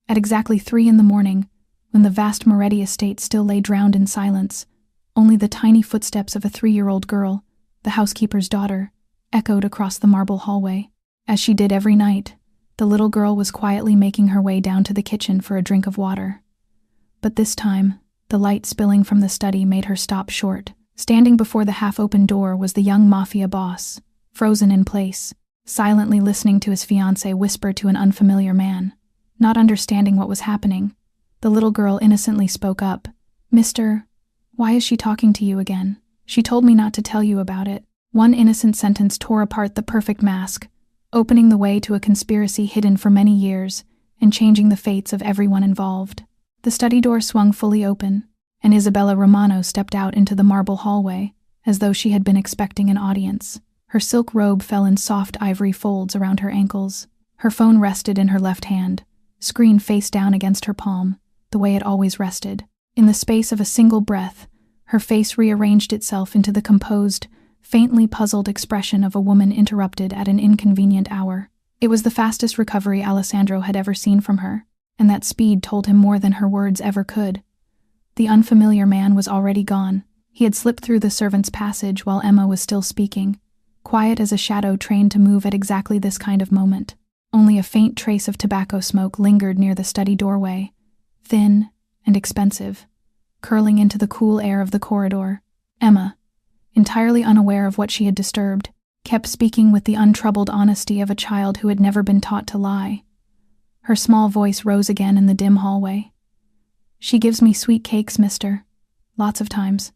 At exactly 3 a.m, when the vast Moretti estate still lay drowned in silence, only the tiny footsteps of a 3-year-old girl, the housekeeper's daughter, echoed across the marble hallway. As she did every night, the little girl was quietly making her way down to the kitchen for a drink of water. But this time, the light spilling from the study made her stop short. Standing before the half-open door was the young Mafia Boss, frozen in place, silently listening to his fiancée whisper to an unfamiliar man. Not understanding what was happening, the little girl innocently spoke up. "Mister, why is she talking to you again? She told me not to tell you about it." One innocent sentence tore apart the perfect mask, opening the way to a conspiracy hidden for many years and changing the fates of everyone involved. The study door swung fully open, and Isabella Romano stepped out into the marble hallway, as though she had been expecting an audience. Her silk robe fell in soft ivory folds around her ankles. Her phone rested in her left hand, screen face down against her palm, the way it always rested. In the space of a single breath, her face rearranged itself into the composed, faintly puzzled expression of a woman interrupted at an inconvenient hour. It was the fastest recovery Alessandro had ever seen from her, and that speed told him more than her words ever could. The unfamiliar man was already gone. He had slipped through the servants' passage while Emma was still speaking, quiet as a shadow trained to move at exactly this kind of moment. Only a faint trace of tobacco smoke lingered near the study doorway, thin and expensive, curling into the cool air of the corridor. Emma, entirely unaware of what she had disturbed, kept speaking with the untroubled honesty of a child who had never been taught to lie. Her small voice rose again in the dim hallway. "She gives me sweet cakes, mister. Lots of times.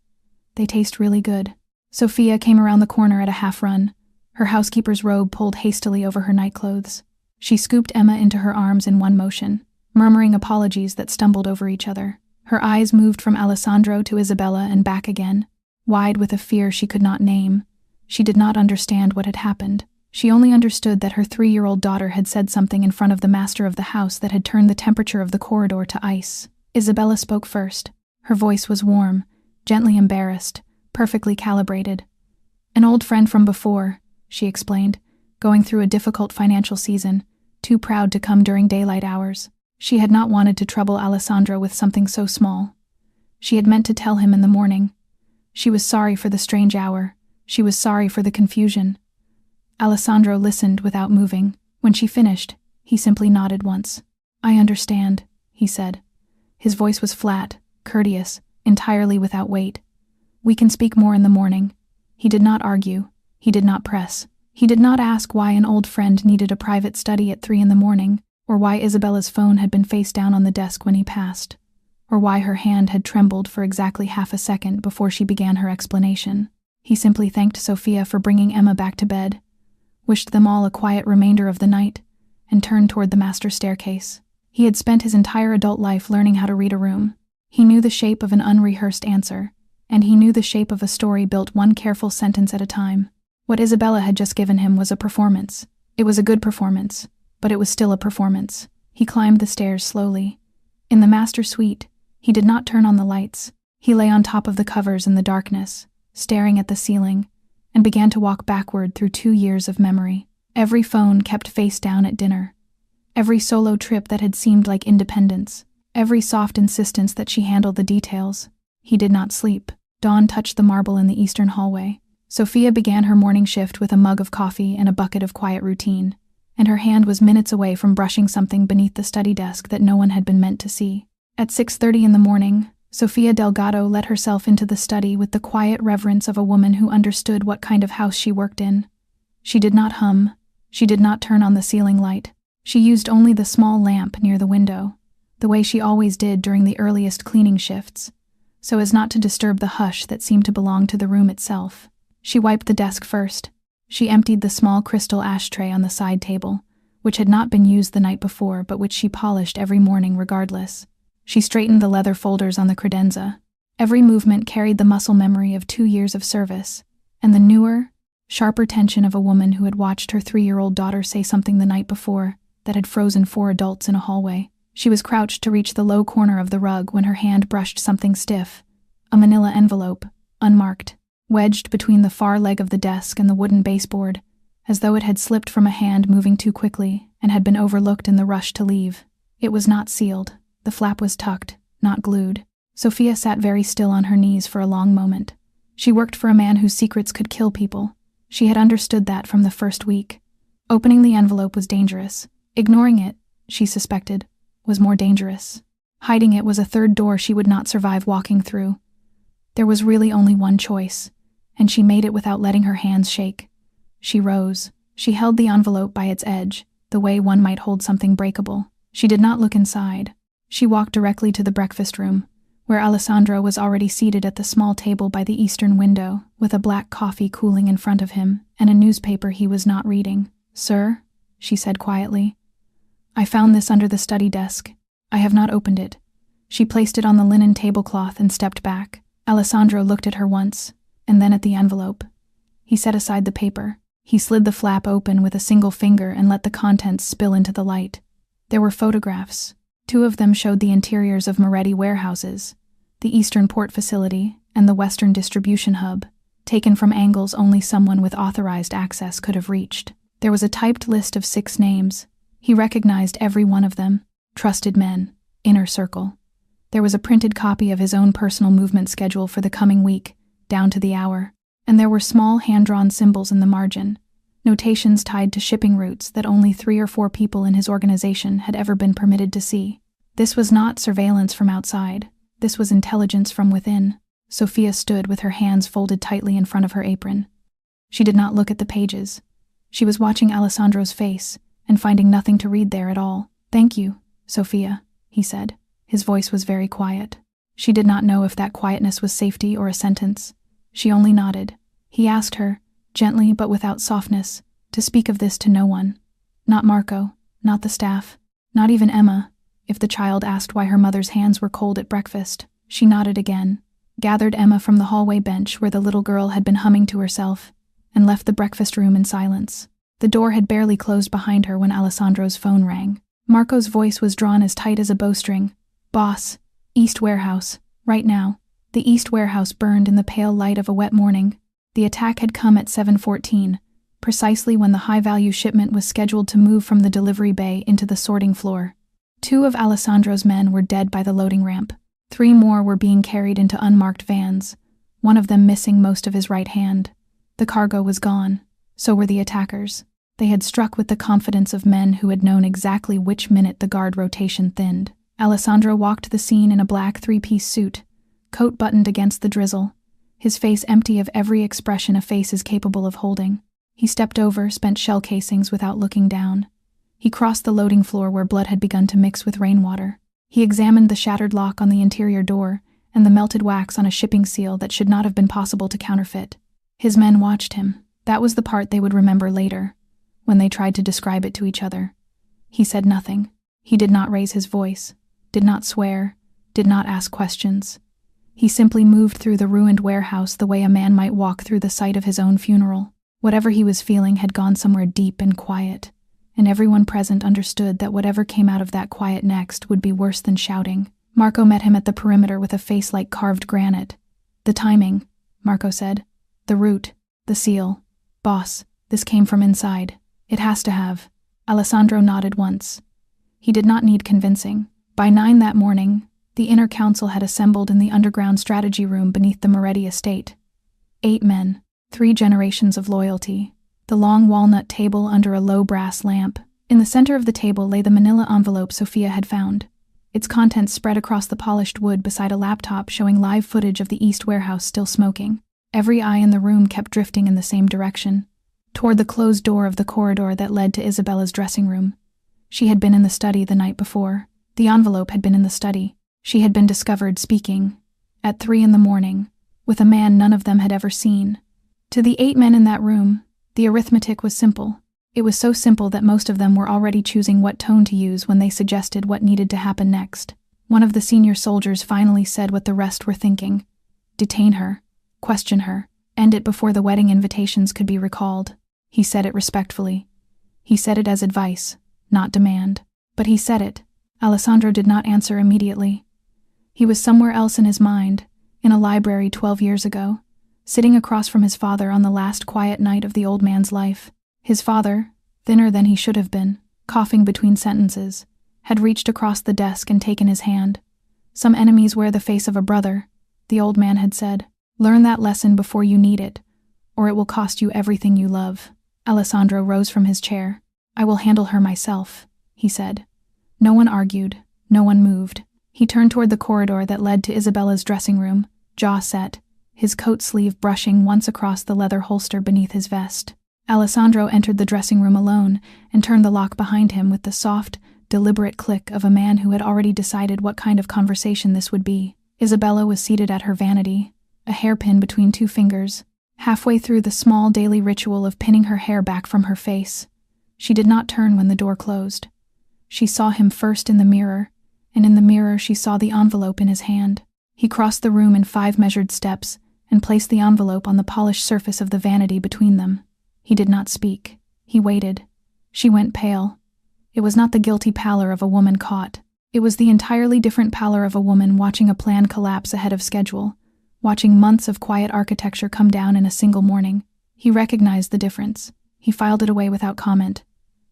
They taste really good." Sophia came around the corner at a half-run, her housekeeper's robe pulled hastily over her nightclothes. She scooped Emma into her arms in one motion, murmuring apologies that stumbled over each other. Her eyes moved from Alessandro to Isabella and back again, wide with a fear she could not name. She did not understand what had happened. She only understood that her 3-year-old daughter had said something in front of the master of the house that had turned the temperature of the corridor to ice. Isabella spoke first. Her voice was warm, gently embarrassed, perfectly calibrated. "An old friend from before," she explained, "going through a difficult financial season, too proud to come during daylight hours." She had not wanted to trouble Alessandro with something so small. She had meant to tell him in the morning. She was sorry for the strange hour. She was sorry for the confusion. Alessandro listened without moving. When she finished, he simply nodded once. "I understand," he said. His voice was flat, courteous, entirely without weight. "We can speak more in the morning." He did not argue. He did not press. He did not ask why an old friend needed a private study at 3 a.m, or why Isabella's phone had been face down on the desk when he passed, or why her hand had trembled for exactly half a second before she began her explanation. He simply thanked Sophia for bringing Emma back to bed, wished them all a quiet remainder of the night, and turned toward the master staircase. He had spent his entire adult life learning how to read a room. He knew the shape of an unrehearsed answer, and he knew the shape of a story built one careful sentence at a time. What Isabella had just given him was a performance. It was a good performance, but it was still a performance. He climbed the stairs slowly. In the master suite, he did not turn on the lights. He lay on top of the covers in the darkness, staring at the ceiling, and began to walk backward through 2 years of memory. Every phone kept face down at dinner. Every solo trip that had seemed like independence. Every soft insistence that she handle the details. He did not sleep. Dawn touched the marble in the eastern hallway. Sophia began her morning shift with a mug of coffee and a bucket of quiet routine, and her hand was minutes away from brushing something beneath the study desk that no one had been meant to see. At 6:30 in the morning, Sofia Delgado let herself into the study with the quiet reverence of a woman who understood what kind of house she worked in. She did not hum. She did not turn on the ceiling light. She used only the small lamp near the window, the way she always did during the earliest cleaning shifts, so as not to disturb the hush that seemed to belong to the room itself. She wiped the desk first. She emptied the small crystal ashtray on the side table, which had not been used the night before but which she polished every morning regardless. She straightened the leather folders on the credenza. Every movement carried the muscle memory of 2 years of service, and the newer, sharper tension of a woman who had watched her 3-year-old daughter say something the night before that had frozen 4 adults in a hallway. She was crouched to reach the low corner of the rug when her hand brushed something stiff, a manila envelope, unmarked, wedged between the far leg of the desk and the wooden baseboard, as though it had slipped from a hand moving too quickly and had been overlooked in the rush to leave. It was not sealed. The flap was tucked, not glued. Sophia sat very still on her knees for a long moment. She worked for a man whose secrets could kill people. She had understood that from the first week. Opening the envelope was dangerous. Ignoring it, she suspected, was more dangerous. Hiding it was a third door she would not survive walking through. There was really only one choice, and she made it without letting her hands shake. She rose. She held the envelope by its edge, the way one might hold something breakable. She did not look inside. She walked directly to the breakfast room, where Alessandro was already seated at the small table by the eastern window, with a black coffee cooling in front of him and a newspaper he was not reading. "Sir," she said quietly, "I found this under the study desk. I have not opened it." She placed it on the linen tablecloth and stepped back. Alessandro looked at her once, and then at the envelope. He set aside the paper. He slid the flap open with a single finger and let the contents spill into the light. There were photographs. 2 of them showed the interiors of Moretti warehouses, the Eastern Port Facility and the Western Distribution Hub, taken from angles only someone with authorized access could have reached. There was a typed list of 6 names. He recognized every one of them. Trusted men, inner circle. There was a printed copy of his own personal movement schedule for the coming week, down to the hour, and there were small hand-drawn symbols in the margin, notations tied to shipping routes that only 3 or 4 people in his organization had ever been permitted to see. This was not surveillance from outside. This was intelligence from within. Sophia stood with her hands folded tightly in front of her apron. She did not look at the pages. She was watching Alessandro's face and finding nothing to read there at all. "Thank you, Sophia," he said. His voice was very quiet. She did not know if that quietness was safety or a sentence. She only nodded. He asked her, gently but without softness, to speak of this to no one. Not Marco, not the staff, not even Emma. If the child asked why her mother's hands were cold at breakfast, she nodded again, gathered Emma from the hallway bench where the little girl had been humming to herself, and left the breakfast room in silence. The door had barely closed behind her when Alessandro's phone rang. Marco's voice was drawn as tight as a bowstring. "Boss, East Warehouse, right now." The East Warehouse burned in the pale light of a wet morning. The attack had come at 7:14, precisely when the high-value shipment was scheduled to move from the delivery bay into the sorting floor. 2 of Alessandro's men were dead by the loading ramp. 3 more were being carried into unmarked vans, one of them missing most of his right hand. The cargo was gone. So were the attackers. They had struck with the confidence of men who had known exactly which minute the guard rotation thinned. Alessandro walked the scene in a black 3-piece suit, coat buttoned against the drizzle, his face empty of every expression a face is capable of holding. He stepped over spent shell casings without looking down. He crossed the loading floor where blood had begun to mix with rainwater. He examined the shattered lock on the interior door and the melted wax on a shipping seal that should not have been possible to counterfeit. His men watched him. That was the part they would remember later, when they tried to describe it to each other. He said nothing. He did not raise his voice, did not swear, did not ask questions. He simply moved through the ruined warehouse the way a man might walk through the site of his own funeral. Whatever he was feeling had gone somewhere deep and quiet, and everyone present understood that whatever came out of that quiet next would be worse than shouting. Marco met him at the perimeter with a face like carved granite. "The timing," Marco said. "The route, the seal. Boss, this came from inside. It has to have." Alessandro nodded once. He did not need convincing. By 9 that morning, the inner council had assembled in the underground strategy room beneath the Moretti estate. 8 men, 3 generations of loyalty. The long walnut table under a low brass lamp. In the center of the table lay the manila envelope Sophia had found. Its contents spread across the polished wood beside a laptop showing live footage of the East Warehouse still smoking. Every eye in the room kept drifting in the same direction, toward the closed door of the corridor that led to Isabella's dressing room. She had been in the study the night before. The envelope had been in the study. She had been discovered speaking, at 3 in the morning, with a man none of them had ever seen. To the 8 men in that room, the arithmetic was simple. It was so simple that most of them were already choosing what tone to use when they suggested what needed to happen next. One of the senior soldiers finally said what the rest were thinking. Detain her, question her, end it before the wedding invitations could be recalled. He said it respectfully. He said it as advice, not demand. But he said it. Alessandro did not answer immediately. He was somewhere else in his mind, in a library 12 years ago, sitting across from his father on the last quiet night of the old man's life. His father, thinner than he should have been, coughing between sentences, had reached across the desk and taken his hand. "Some enemies wear the face of a brother," the old man had said. "Learn that lesson before you need it, or it will cost you everything you love." Alessandro rose from his chair. "I will handle her myself," he said. No one argued, no one moved. He turned toward the corridor that led to Isabella's dressing room, jaw set, his coat sleeve brushing once across the leather holster beneath his vest. Alessandro entered the dressing room alone and turned the lock behind him with the soft, deliberate click of a man who had already decided what kind of conversation this would be. Isabella was seated at her vanity, a hairpin between two fingers, halfway through the small daily ritual of pinning her hair back from her face. She did not turn when the door closed. She saw him first in the mirror, and in the mirror she saw the envelope in his hand. He crossed the room in 5 measured steps and placed the envelope on the polished surface of the vanity between them. He did not speak. He waited. She went pale. It was not the guilty pallor of a woman caught. It was the entirely different pallor of a woman watching a plan collapse ahead of schedule, watching months of quiet architecture come down in a single morning. He recognized the difference. He filed it away without comment.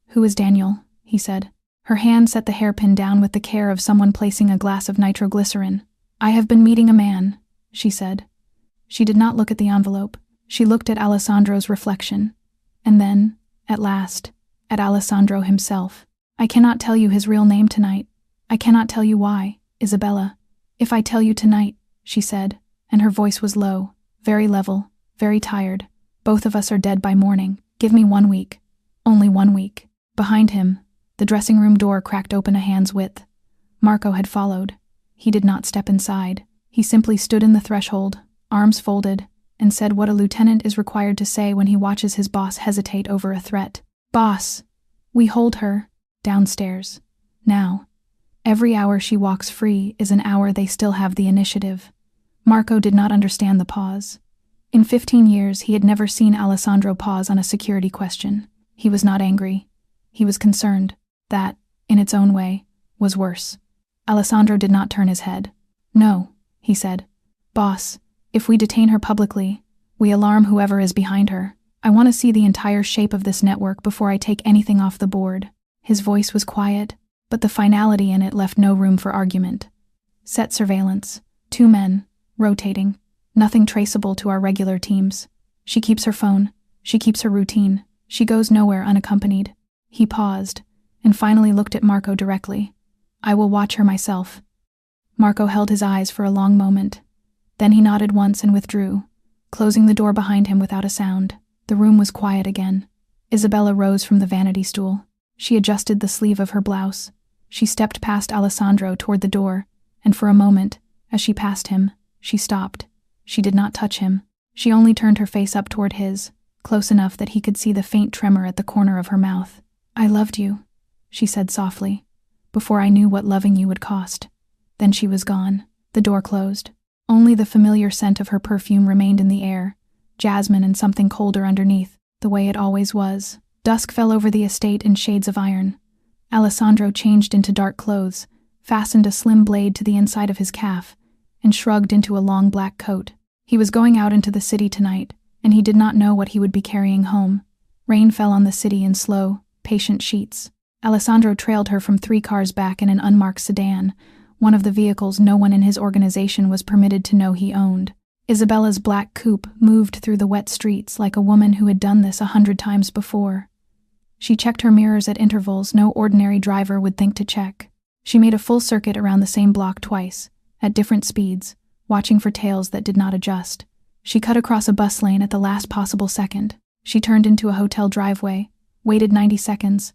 "Who is Daniel?" he said. Her hand set the hairpin down with the care of someone placing a glass of nitroglycerin. "I have been meeting a man," she said. She did not look at the envelope. She looked at Alessandro's reflection. And then, at last, at Alessandro himself. "I cannot tell you his real name tonight. I cannot tell you why, Isabella. If I tell you tonight," she said, and her voice was low, very level, very tired. "Both of us are dead by morning. Give me 1 week. Only 1 week." Behind him, the dressing room door cracked open a hand's width. Marco had followed. He did not step inside. He simply stood in the threshold, arms folded, and said what a lieutenant is required to say when he watches his boss hesitate over a threat. "Boss, we hold her downstairs. Now. Every hour she walks free is an hour they still have the initiative." Marco did not understand the pause. In 15 years, he had never seen Alessandro pause on a security question. He was not angry. He was concerned. That, in its own way, was worse. Alessandro did not turn his head. "No," he said. "Boss, if we detain her publicly, we alarm whoever is behind her. I want to see the entire shape of this network before I take anything off the board." His voice was quiet, but the finality in it left no room for argument. "Set surveillance. 2 men, rotating. Nothing traceable to our regular teams. She keeps her phone. She keeps her routine. She goes nowhere unaccompanied." He paused, and finally looked at Marco directly. "I will watch her myself." Marco held his eyes for a long moment. Then he nodded once and withdrew, closing the door behind him without a sound. The room was quiet again. Isabella rose from the vanity stool. She adjusted the sleeve of her blouse. She stepped past Alessandro toward the door, and for a moment, as she passed him, she stopped. She did not touch him. She only turned her face up toward his, close enough that he could see the faint tremor at the corner of her mouth. "I loved you," she said softly, "before I knew what loving you would cost." Then she was gone. The door closed. Only the familiar scent of her perfume remained in the air, jasmine and something colder underneath, the way it always was. Dusk fell over the estate in shades of iron. Alessandro changed into dark clothes, fastened a slim blade to the inside of his calf, and shrugged into a long black coat. He was going out into the city tonight, and he did not know what he would be carrying home. Rain fell on the city in slow, patient sheets. Alessandro trailed her from 3 cars back in an unmarked sedan, one of the vehicles no one in his organization was permitted to know he owned. Isabella's black coupe moved through the wet streets like a woman who had done this 100 times before. She checked her mirrors at intervals no ordinary driver would think to check. She made a full circuit around the same block twice, at different speeds, watching for tails that did not adjust. She cut across a bus lane at the last possible second. She turned into a hotel driveway, waited 90 seconds,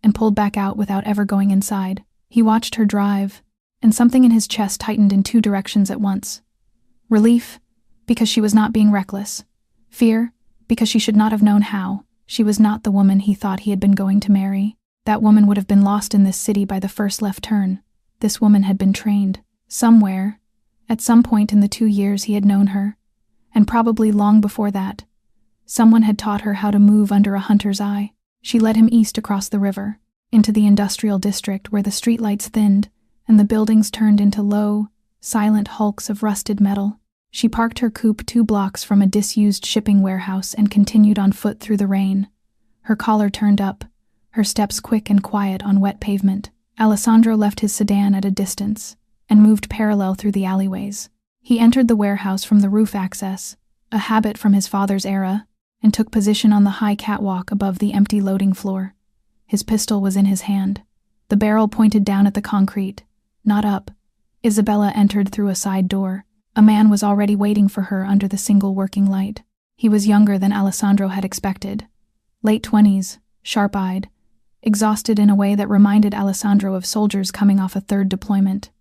and pulled back out without ever going inside. He watched her drive, and something in his chest tightened in 2 directions at once. Relief, because she was not being reckless. Fear, because she should not have known how. She was not the woman he thought he had been going to marry. That woman would have been lost in this city by the first left turn. This woman had been trained. Somewhere, at some point in the 2 years he had known her, and probably long before that, someone had taught her how to move under a hunter's eye. She led him east across the river, into the industrial district where the streetlights thinned and the buildings turned into low, silent hulks of rusted metal. She parked her coupe 2 blocks from a disused shipping warehouse and continued on foot through the rain. Her collar turned up, her steps quick and quiet on wet pavement. Alessandro left his sedan at a distance and moved parallel through the alleyways. He entered the warehouse from the roof access, a habit from his father's era, and took position on the high catwalk above the empty loading floor. His pistol was in his hand. The barrel pointed down at the concrete, not up. Isabella entered through a side door. A man was already waiting for her under the single working light. He was younger than Alessandro had expected. Late 20s, sharp-eyed, exhausted in a way that reminded Alessandro of soldiers coming off a third deployment.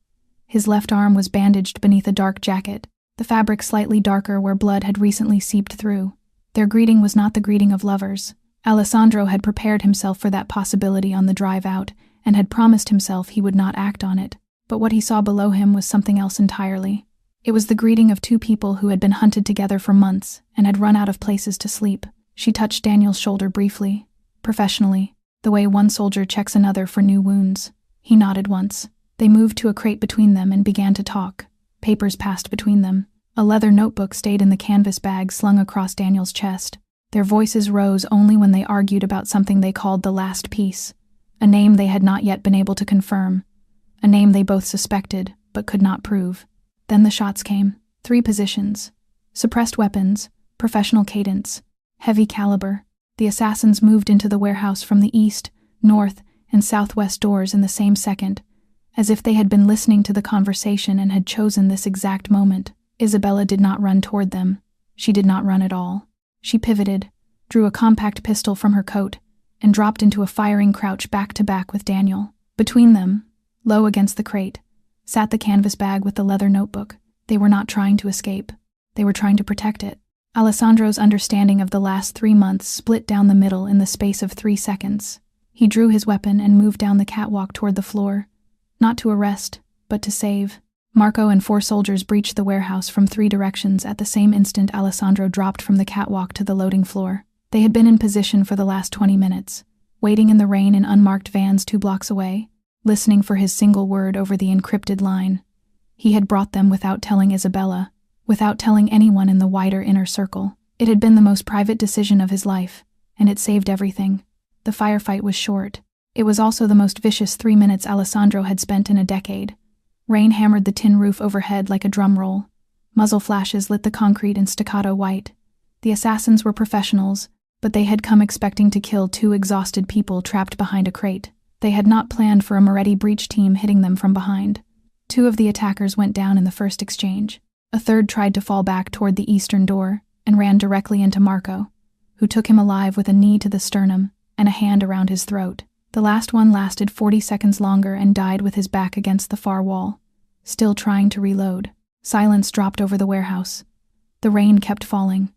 His left arm was bandaged beneath a dark jacket, the fabric slightly darker where blood had recently seeped through. Their greeting was not the greeting of lovers. Alessandro had prepared himself for that possibility on the drive out and had promised himself he would not act on it. But what he saw below him was something else entirely. It was the greeting of two people who had been hunted together for months and had run out of places to sleep. She touched Daniel's shoulder briefly, professionally, the way one soldier checks another for new wounds. He nodded once. They moved to a crate between them and began to talk. Papers passed between them. A leather notebook stayed in the canvas bag slung across Daniel's chest. Their voices rose only when they argued about something they called the last piece, a name they had not yet been able to confirm, a name they both suspected but could not prove. Then the shots came. 3 positions. Suppressed weapons, professional cadence, heavy caliber. The assassins moved into the warehouse from the east, north, and southwest doors in the same second, as if they had been listening to the conversation and had chosen this exact moment. Isabella did not run toward them. She did not run at all. She pivoted, drew a compact pistol from her coat, and dropped into a firing crouch back-to-back with Daniel. Between them, low against the crate, sat the canvas bag with the leather notebook. They were not trying to escape. They were trying to protect it. Alessandro's understanding of the last 3 months split down the middle in the space of 3 seconds. He drew his weapon and moved down the catwalk toward the floor, not to arrest, but to save. Marco and 4 soldiers breached the warehouse from 3 directions at the same instant Alessandro dropped from the catwalk to the loading floor. They had been in position for the last 20 minutes, waiting in the rain in unmarked vans 2 blocks away, listening for his single word over the encrypted line. He had brought them without telling Isabella, without telling anyone in the wider inner circle. It had been the most private decision of his life, and it saved everything. The firefight was short. It was also the most vicious 3 minutes Alessandro had spent in a decade. Rain hammered the tin roof overhead like a drum roll. Muzzle flashes lit the concrete in staccato white. The assassins were professionals, but they had come expecting to kill 2 exhausted people trapped behind a crate. They had not planned for a Moretti breach team hitting them from behind. 2 of the attackers went down in the first exchange. A third tried to fall back toward the eastern door and ran directly into Marco, who took him alive with a knee to the sternum and a hand around his throat. The last one lasted 40 seconds longer and died with his back against the far wall, still trying to reload. Silence dropped over the warehouse. The rain kept falling.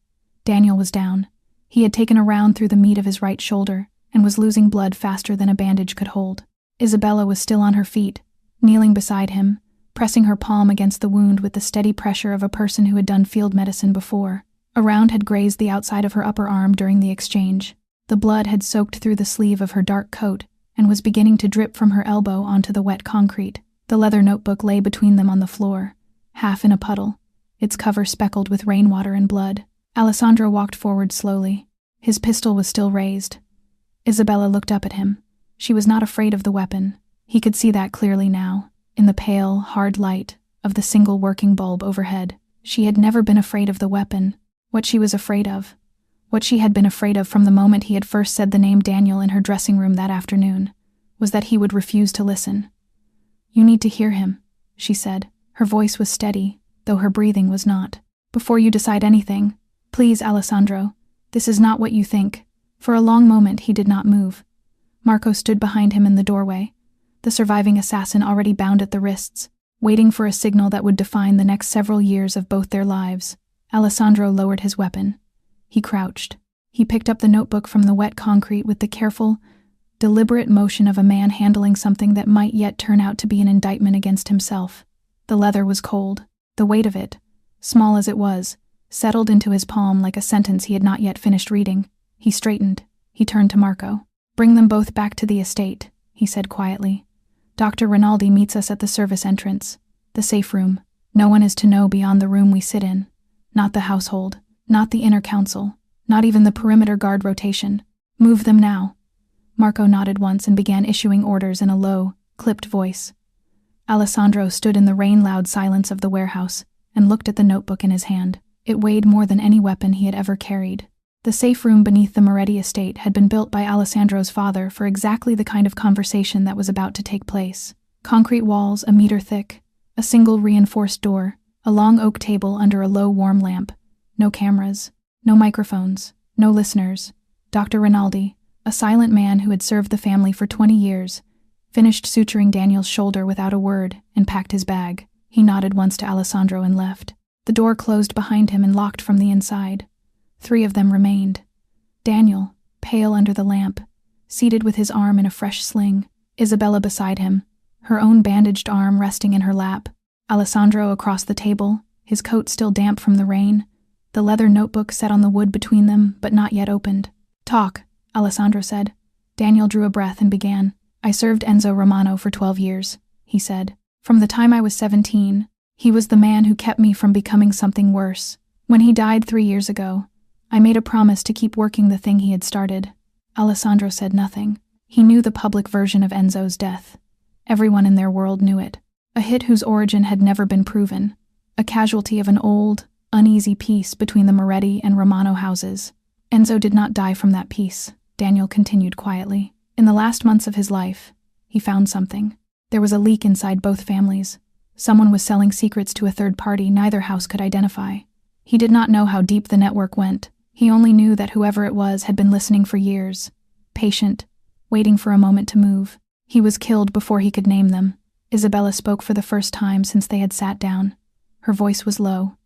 Daniel was down. He had taken a round through the meat of his right shoulder and was losing blood faster than a bandage could hold. Isabella was still on her feet, kneeling beside him, pressing her palm against the wound with the steady pressure of a person who had done field medicine before. A round had grazed the outside of her upper arm during the exchange. The blood had soaked through the sleeve of her dark coat and was beginning to drip from her elbow onto the wet concrete. The leather notebook lay between them on the floor, half in a puddle, its cover speckled with rainwater and blood. Alessandro walked forward slowly. His pistol was still raised. Isabella looked up at him. She was not afraid of the weapon. He could see that clearly now, in the pale, hard light of the single working bulb overhead. She had never been afraid of the weapon. What she was afraid of, what she had been afraid of from the moment he had first said the name Daniel in her dressing room that afternoon, was that he would refuse to listen. "You need to hear him," she said. Her voice was steady, though her breathing was not. "Before you decide anything, please, Alessandro, this is not what you think." For a long moment he did not move. Marco stood behind him in the doorway, the surviving assassin already bound at the wrists, waiting for a signal that would define the next several years of both their lives. Alessandro lowered his weapon. He crouched. He picked up the notebook from the wet concrete with the careful, deliberate motion of a man handling something that might yet turn out to be an indictment against himself. The leather was cold. The weight of it, small as it was, settled into his palm like a sentence he had not yet finished reading. He straightened. He turned to Marco. "Bring them both back to the estate," he said quietly. "Dr. Rinaldi meets us at the service entrance, the safe room. No one is to know beyond the room we sit in. Not the household, not the inner council, not even the perimeter guard rotation. Move them now." Marco nodded once and began issuing orders in a low, clipped voice. Alessandro stood in the rain-loud silence of the warehouse and looked at the notebook in his hand. It weighed more than any weapon he had ever carried. The safe room beneath the Moretti estate had been built by Alessandro's father for exactly the kind of conversation that was about to take place. Concrete walls a meter thick, a single reinforced door, a long oak table under a low warm lamp. No cameras, no microphones, no listeners. Dr. Rinaldi, a silent man who had served the family for 20 years, finished suturing Daniel's shoulder without a word and packed his bag. He nodded once to Alessandro and left. The door closed behind him and locked from the inside. 3 of them remained. Daniel, pale under the lamp, seated with his arm in a fresh sling. Isabella beside him, her own bandaged arm resting in her lap. Alessandro across the table, his coat still damp from the rain, the leather notebook set on the wood between them, but not yet opened. "Talk," Alessandro said. Daniel drew a breath and began. "I served Enzo Romano for 12 years, he said. "From the time I was 17, he was the man who kept me from becoming something worse. When he died 3 years ago, I made a promise to keep working the thing he had started." Alessandro said nothing. He knew the public version of Enzo's death. Everyone in their world knew it. A hit whose origin had never been proven. A casualty of an old, uneasy peace between the Moretti and Romano houses. Enzo did not die from that peace, Daniel continued quietly. In the last months of his life, he found something. There was a leak inside both families. Someone was selling secrets to a third party neither house could identify. He did not know how deep the network went. He only knew that whoever it was had been listening for years, patient, waiting for a moment to move. He was killed before he could name them. Isabella spoke for the first time since they had sat down. Her voice was low.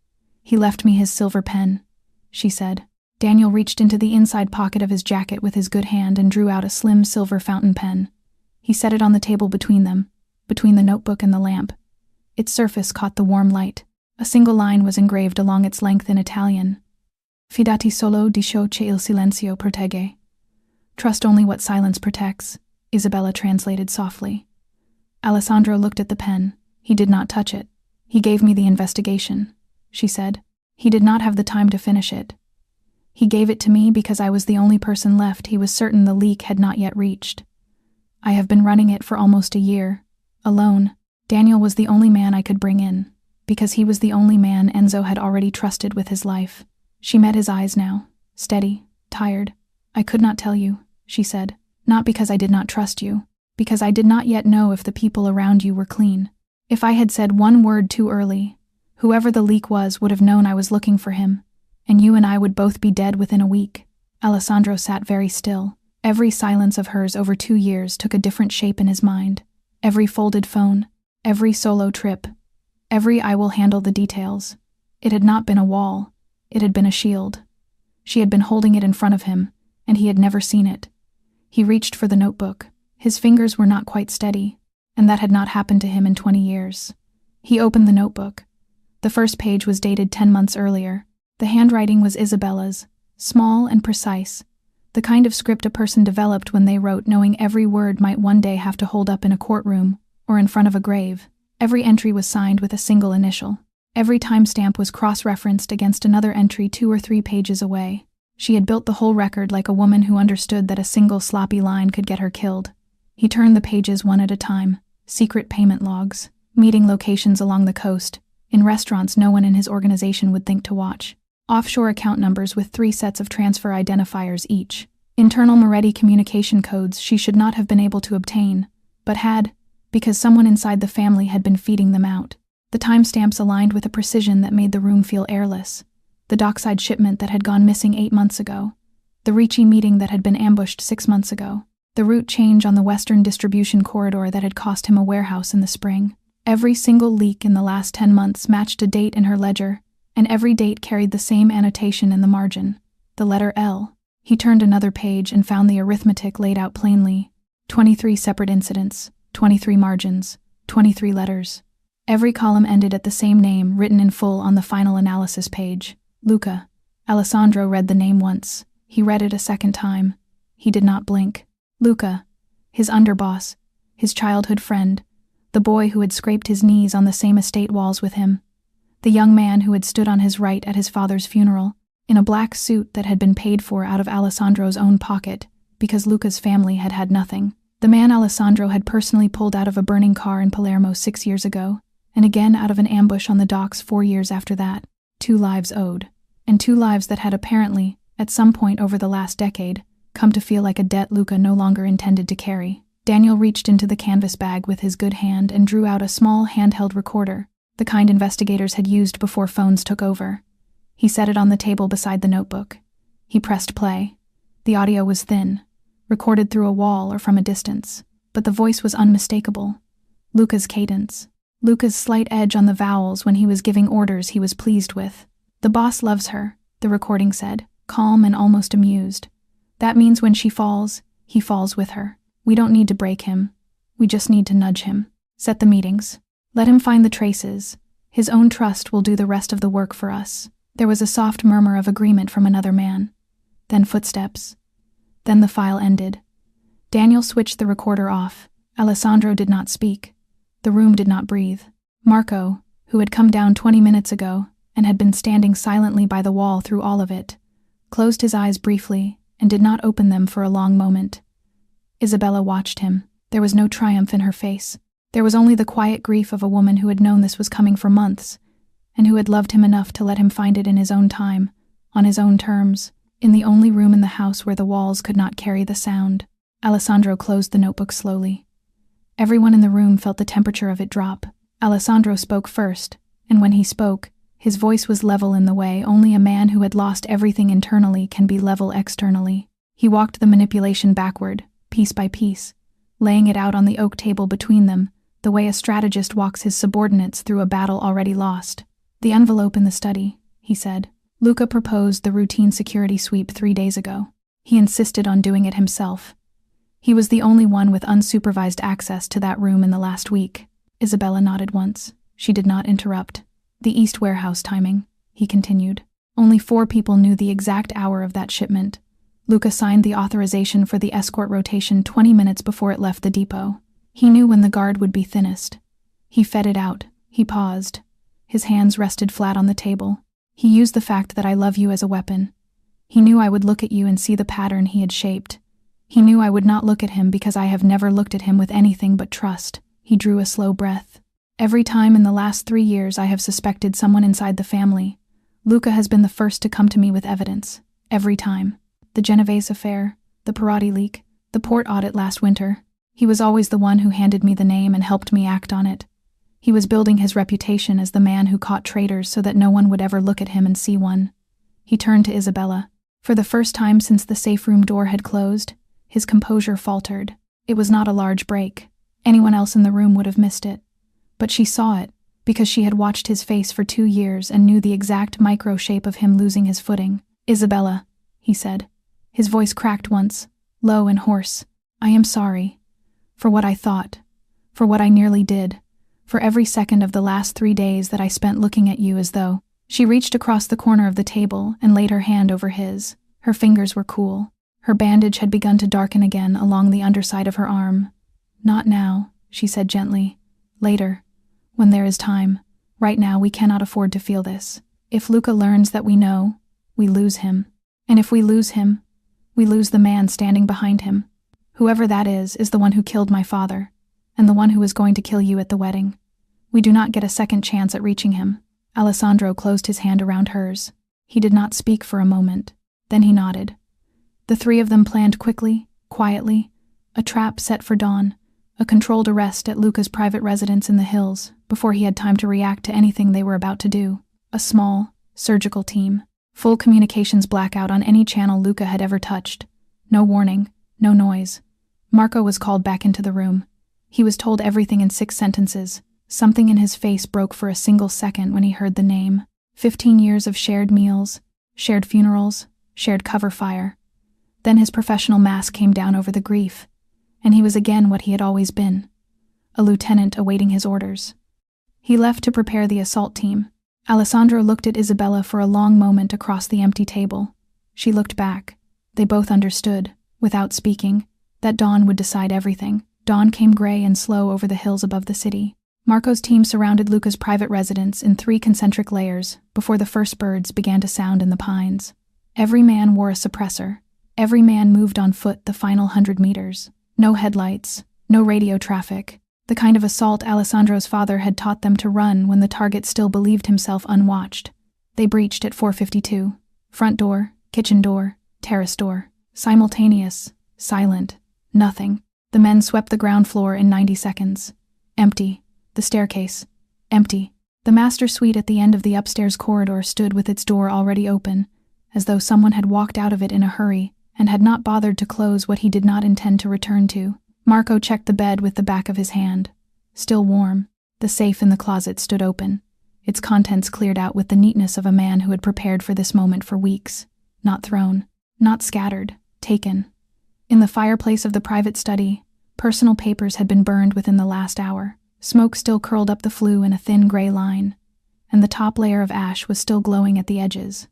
"He left me his silver pen," she said. Daniel reached into the inside pocket of his jacket with his good hand and drew out a slim silver fountain pen. He set it on the table between them, between the notebook and the lamp. Its surface caught the warm light. A single line was engraved along its length in Italian. "Fidati solo di ciò che il silenzio protegge." "Trust only what silence protects," Isabella translated softly. Alessandro looked at the pen. He did not touch it. "He gave me the investigation," she said. "He did not have the time to finish it. He gave it to me because I was the only person left he was certain the leak had not yet reached. I have been running it for almost a year, alone. Daniel was the only man I could bring in, because he was the only man Enzo had already trusted with his life." She met his eyes now, steady, tired. "I could not tell you," she said, "not because I did not trust you, because I did not yet know if the people around you were clean. If I had said one word too early, whoever the leak was would have known I was looking for him, and you and I would both be dead within a week." Alessandro sat very still. Every silence of hers over 2 years took a different shape in his mind. Every folded phone, every solo trip, every "I will handle the details." It had not been a wall. It had been a shield. She had been holding it in front of him, and he had never seen it. He reached for the notebook. His fingers were not quite steady, and that had not happened to him in 20 years. He opened the notebook. The first page was dated 10 months earlier. The handwriting was Isabella's, small and precise, the kind of script a person developed when they wrote knowing every word might one day have to hold up in a courtroom or in front of a grave. Every entry was signed with a single initial. Every timestamp was cross-referenced against another entry 2 or 3 pages away. She had built the whole record like a woman who understood that a single sloppy line could get her killed. He turned the pages one at a time. Secret payment logs, meeting locations along the coast, in restaurants no one in his organization would think to watch. Offshore account numbers with 3 sets of transfer identifiers each. Internal Moretti communication codes she should not have been able to obtain, but had, because someone inside the family had been feeding them out. The timestamps aligned with a precision that made the room feel airless. The dockside shipment that had gone missing 8 months ago. The Ricci meeting that had been ambushed 6 months ago. The route change on the western distribution corridor that had cost him a warehouse in the spring. Every single leak in the last 10 months matched a date in her ledger, and every date carried the same annotation in the margin, the letter L. He turned another page and found the arithmetic laid out plainly. 23 separate incidents, 23 margins, 23 letters. Every column ended at the same name written in full on the final analysis page. Luca. Alessandro read the name once. He read it a second time. He did not blink. Luca, his underboss, his childhood friend, the boy who had scraped his knees on the same estate walls with him, the young man who had stood on his right at his father's funeral, in a black suit that had been paid for out of Alessandro's own pocket, because Luca's family had had nothing. The man Alessandro had personally pulled out of a burning car in Palermo 6 years ago, and again out of an ambush on the docks 4 years after that. 2 lives owed. And 2 lives that had apparently, at some point over the last decade, come to feel like a debt Luca no longer intended to carry. Daniel reached into the canvas bag with his good hand and drew out a small handheld recorder, the kind investigators had used before phones took over. He set it on the table beside the notebook. He pressed play. The audio was thin, recorded through a wall or from a distance, but the voice was unmistakable. Luca's cadence. Luca's slight edge on the vowels when he was giving orders he was pleased with. "The boss loves her," the recording said, calm and almost amused. "That means when she falls, he falls with her. We don't need to break him. We just need to nudge him. Set the meetings. Let him find the traces. His own trust will do the rest of the work for us." There was a soft murmur of agreement from another man. Then footsteps. Then the file ended. Daniel switched the recorder off. Alessandro did not speak. The room did not breathe. Marco, who had come down 20 minutes ago and had been standing silently by the wall through all of it, closed his eyes briefly and did not open them for a long moment. Isabella watched him. There was no triumph in her face. There was only the quiet grief of a woman who had known this was coming for months, and who had loved him enough to let him find it in his own time, on his own terms, in the only room in the house where the walls could not carry the sound. Alessandro closed the notebook slowly. Everyone in the room felt the temperature of it drop. Alessandro spoke first, and when he spoke, his voice was level in the way only a man who had lost everything internally can be level externally. He walked the manipulation backward, piece by piece, laying it out on the oak table between them, the way a strategist walks his subordinates through a battle already lost. "The envelope in the study," he said. "Luca proposed the routine security sweep 3 days ago. He insisted on doing it himself. He was the only one with unsupervised access to that room in the last week." Isabella nodded once. She did not interrupt. "The East warehouse timing," he continued. "Only 4 people knew the exact hour of that shipment. Luca signed the authorization for the escort rotation 20 minutes before it left the depot. He knew when the guard would be thinnest. He fed it out." He paused. His hands rested flat on the table. "He used the fact that I love you as a weapon. He knew I would look at you and see the pattern he had shaped. He knew I would not look at him because I have never looked at him with anything but trust." He drew a slow breath. "Every time in the last 3 years I have suspected someone inside the family, Luca has been the first to come to me with evidence. Every time. The Genovese affair, the Perotti leak, the port audit last winter. He was always the one who handed me the name and helped me act on it. He was building his reputation as the man who caught traitors so that no one would ever look at him and see one." He turned to Isabella. For the first time since the safe room door had closed, his composure faltered. It was not a large break. Anyone else in the room would have missed it. But she saw it, because she had watched his face for 2 years and knew the exact micro shape of him losing his footing. "Isabella," he said. His voice cracked once, low and hoarse. "I am sorry. For what I thought. For what I nearly did. For every second of the last 3 days that I spent looking at you as though..." She reached across the corner of the table and laid her hand over his. Her fingers were cool. Her bandage had begun to darken again along the underside of her arm. "Not now," she said gently. "Later. When there is time. Right now we cannot afford to feel this. If Luca learns that we know, we lose him. And if we lose him, we lose the man standing behind him. Whoever that is the one who killed my father, and the one who is going to kill you at the wedding. We do not get a second chance at reaching him." Alessandro closed his hand around hers. He did not speak for a moment. Then he nodded. The 3 of them planned quickly, quietly, a trap set for dawn, a controlled arrest at Luca's private residence in the hills before he had time to react to anything they were about to do. A small, surgical team. Full communications blackout on any channel Luca had ever touched. No warning, no noise. Marco was called back into the room. He was told everything in 6 sentences. Something in his face broke for a single second when he heard the name. 15 years of shared meals, shared funerals, shared cover fire. Then his professional mask came down over the grief, and he was again what he had always been, a lieutenant awaiting his orders. He left to prepare the assault team. Alessandro looked at Isabella for a long moment across the empty table. She looked back. They both understood, without speaking, that dawn would decide everything. Dawn came gray and slow over the hills above the city. Marco's team surrounded Luca's private residence in 3 concentric layers before the first birds began to sound in the pines. Every man wore a suppressor. Every man moved on foot the final 100 meters. No headlights, no radio traffic, the kind of assault Alessandro's father had taught them to run when the target still believed himself unwatched. They breached at 4:52. Front door, kitchen door, terrace door. Simultaneous, silent, nothing. The men swept the ground floor in 90 seconds. Empty. The staircase. Empty. The master suite at the end of the upstairs corridor stood with its door already open, as though someone had walked out of it in a hurry and had not bothered to close what he did not intend to return to. Marco checked the bed with the back of his hand. Still warm. The safe in the closet stood open, its contents cleared out with the neatness of a man who had prepared for this moment for weeks. Not thrown. Not scattered. Taken. In the fireplace of the private study, personal papers had been burned within the last hour. Smoke still curled up the flue in a thin gray line, and the top layer of ash was still glowing at the edges.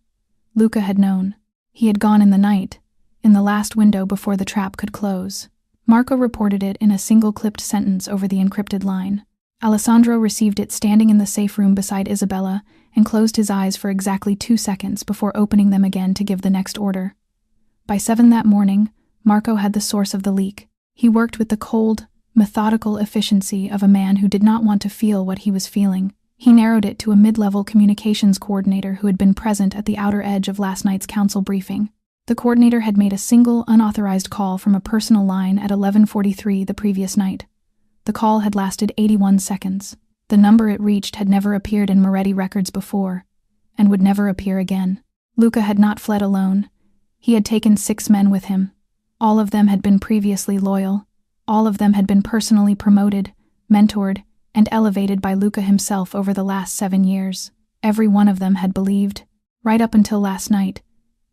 Luca had known. He had gone in the night, in the last window before the trap could close. Marco reported it in a single clipped sentence over the encrypted line. Alessandro received it standing in the safe room beside Isabella and closed his eyes for exactly 2 seconds before opening them again to give the next order. By 7 that morning, Marco had the source of the leak. He worked with the cold, methodical efficiency of a man who did not want to feel what he was feeling. He narrowed it to a mid-level communications coordinator who had been present at the outer edge of last night's council briefing. The coordinator had made a single, unauthorized call from a personal line at 11:43 the previous night. The call had lasted 81 seconds. The number it reached had never appeared in Moretti records before, and would never appear again. Luca had not fled alone. He had taken 6 men with him. All of them had been previously loyal. All of them had been personally promoted, mentored, and elevated by Luca himself over the last 7 years. Every one of them had believed, right up until last night,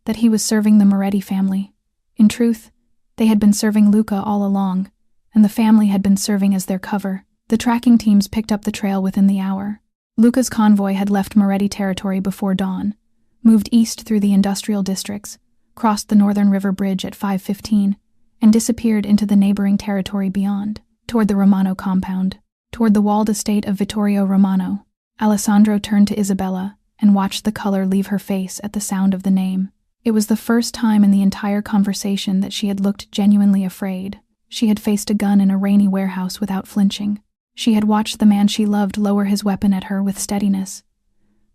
that he was serving the Moretti family. In truth, they had been serving Luca all along, and the family had been serving as their cover. The tracking teams picked up the trail within the hour. Luca's convoy had left Moretti territory before dawn, moved east through the industrial districts, crossed the Northern River Bridge at 5:15, and disappeared into the neighboring territory beyond, toward the Romano compound, toward the walled estate of Vittorio Romano. Alessandro turned to Isabella and watched the color leave her face at the sound of the name. It was the first time in the entire conversation that she had looked genuinely afraid. She had faced a gun in a rainy warehouse without flinching. She had watched the man she loved lower his weapon at her with steadiness.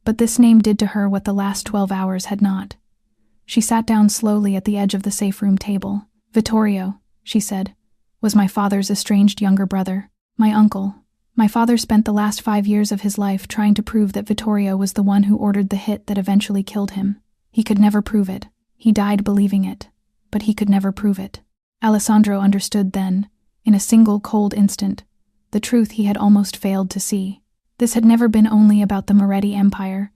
But this name did to her what the last 12 hours had not. She sat down slowly at the edge of the safe room table. "Vittorio," she said, "was my father's estranged younger brother. My uncle. My father spent the last 5 years of his life trying to prove that Vittorio was the one who ordered the hit that eventually killed him. He could never prove it. He died believing it, but he could never prove it." Alessandro understood then, in a single cold instant, the truth he had almost failed to see. This had never been only about the Moretti Empire.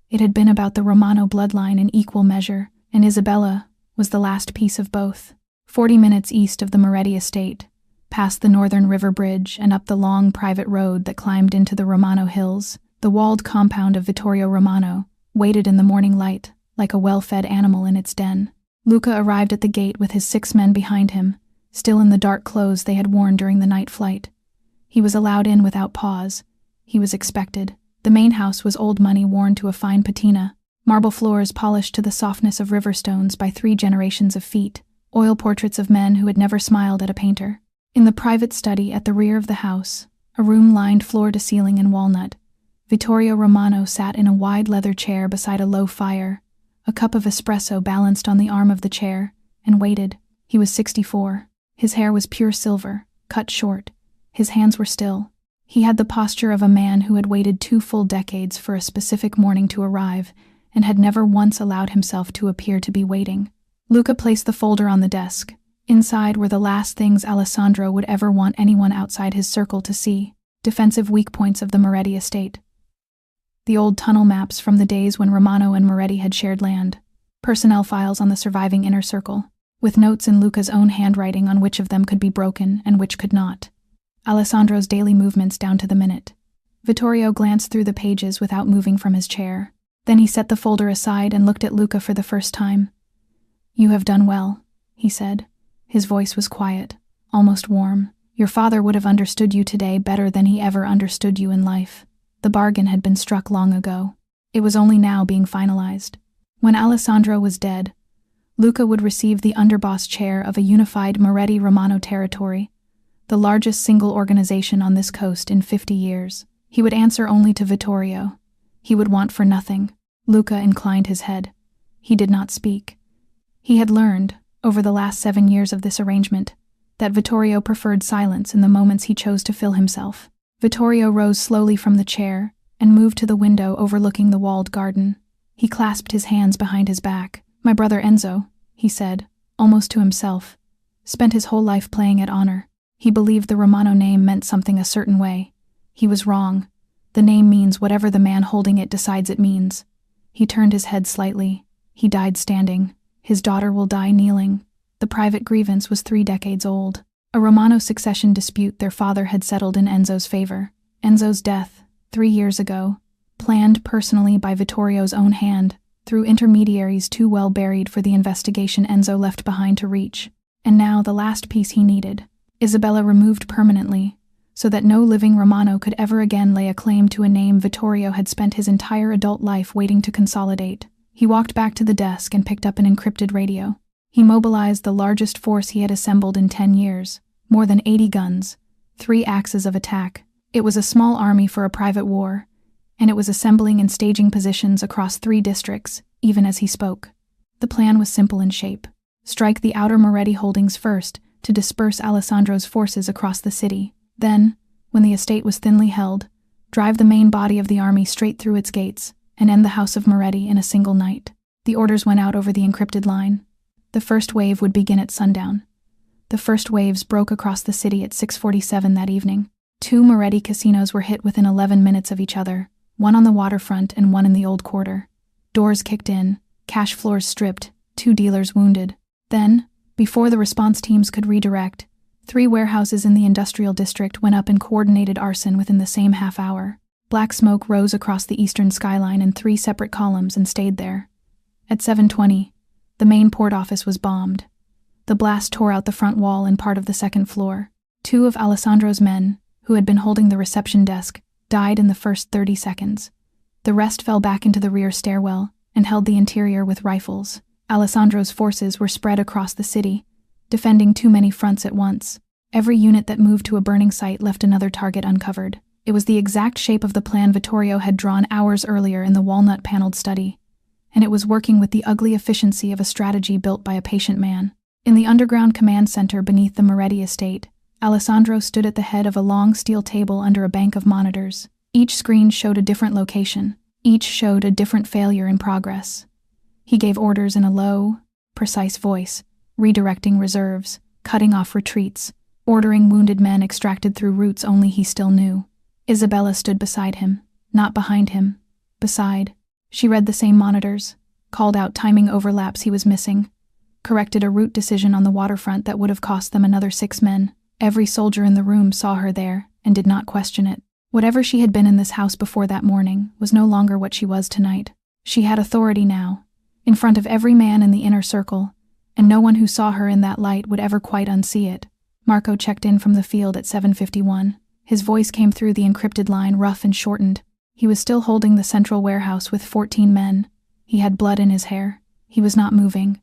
It had been about the Romano bloodline in equal measure, and Isabella was the last piece of both. 40 minutes east of the Moretti estate, past the Northern River Bridge and up the long private road that climbed into the Romano hills, the walled compound of Vittorio Romano waited in the morning light like a well-fed animal in its den. Luca arrived at the gate with his 6 men behind him, still in the dark clothes they had worn during the night flight. He was allowed in without pause. He was expected. The main house was old money worn to a fine patina, marble floors polished to the softness of river stones by 3 generations of feet, oil portraits of men who had never smiled at a painter. In the private study at the rear of the house, a room lined floor to ceiling in walnut, Vittorio Romano sat in a wide leather chair beside a low fire, a cup of espresso balanced on the arm of the chair, and waited. He was 64. His hair was pure silver, cut short. His hands were still. He had the posture of a man who had waited 2 full decades for a specific morning to arrive and had never once allowed himself to appear to be waiting. Luca placed the folder on the desk. Inside were the last things Alessandro would ever want anyone outside his circle to see: defensive weak points of the Moretti estate. The old tunnel maps from the days when Romano and Moretti had shared land, personnel files on the surviving inner circle, with notes in Luca's own handwriting on which of them could be broken and which could not. Alessandro's daily movements down to the minute. Vittorio glanced through the pages without moving from his chair. Then he set the folder aside and looked at Luca for the first time. "You have done well," he said. His voice was quiet, almost warm. "Your father would have understood you today better than he ever understood you in life. The bargain had been struck long ago. It was only now being finalized. When Alessandro was dead, Luca would receive the underboss chair of a unified Moretti-Romano territory, the largest single organization on this coast in 50 years. He would answer only to Vittorio. He would want for nothing. Luca inclined his head. He did not speak. He had learned, over the last 7 years of this arrangement, that Vittorio preferred silence in the moments he chose to fill himself. Vittorio rose slowly from the chair and moved to the window overlooking the walled garden. He clasped his hands behind his back. "My brother Enzo," he said, almost to himself, spent his whole life playing at honor. He believed the Romano name meant something a certain way. He was wrong. The name means whatever the man holding it decides it means. He turned his head slightly. He died standing. His daughter will die kneeling. The private grievance was 3 decades old. A Romano succession dispute their father had settled in Enzo's favor. Enzo's death, 3 years ago, planned personally by Vittorio's own hand, through intermediaries too well buried for the investigation Enzo left behind to reach. And now the last piece he needed. Isabella removed permanently, so that no living Romano could ever again lay a claim to a name Vittorio had spent his entire adult life waiting to consolidate. He walked back to the desk and picked up an encrypted radio. He mobilized the largest force he had assembled in 10 years, more than 80 guns, 3 axes of attack. It was a small army for a private war, and it was assembling and staging positions across 3 districts, even as he spoke. The plan was simple in shape. Strike the outer Moretti holdings first to disperse Alessandro's forces across the city. Then, when the estate was thinly held, drive the main body of the army straight through its gates and end the house of Moretti in a single night. The orders went out over the encrypted line. The first wave would begin at sundown. The first waves broke across the city at 6:47 that evening. 2 Moretti casinos were hit within 11 minutes of each other, one on the waterfront and one in the old quarter. Doors kicked in, cash floors stripped, 2 dealers wounded. Then, before the response teams could redirect, 3 warehouses in the industrial district went up in coordinated arson within the same half hour. Black smoke rose across the eastern skyline in 3 separate columns and stayed there. At 7:20, the main port office was bombed. The blast tore out the front wall and part of the second floor. 2 of Alessandro's men, who had been holding the reception desk, died in the first 30 seconds. The rest fell back into the rear stairwell and held the interior with rifles. Alessandro's forces were spread across the city, defending too many fronts at once. Every unit that moved to a burning site left another target uncovered. It was the exact shape of the plan Vittorio had drawn hours earlier in the walnut-paneled study, and it was working with the ugly efficiency of a strategy built by a patient man. In the underground command center beneath the Moretti estate, Alessandro stood at the head of a long steel table under a bank of monitors. Each screen showed a different location. Each showed a different failure in progress. He gave orders in a low, precise voice, redirecting reserves, cutting off retreats, ordering wounded men extracted through routes only he still knew. Isabella stood beside him, not behind him, beside. She read the same monitors, called out timing overlaps he was missing, corrected a route decision on the waterfront that would have cost them another 6 men. Every soldier in the room saw her there and did not question it. Whatever she had been in this house before that morning was no longer what she was tonight. She had authority now, in front of every man in the inner circle, and no one who saw her in that light would ever quite unsee it. Marco checked in from the field at 7:51. His voice came through the encrypted line rough and shortened. He was still holding the central warehouse with 14 men. He had blood in his hair. He was not moving.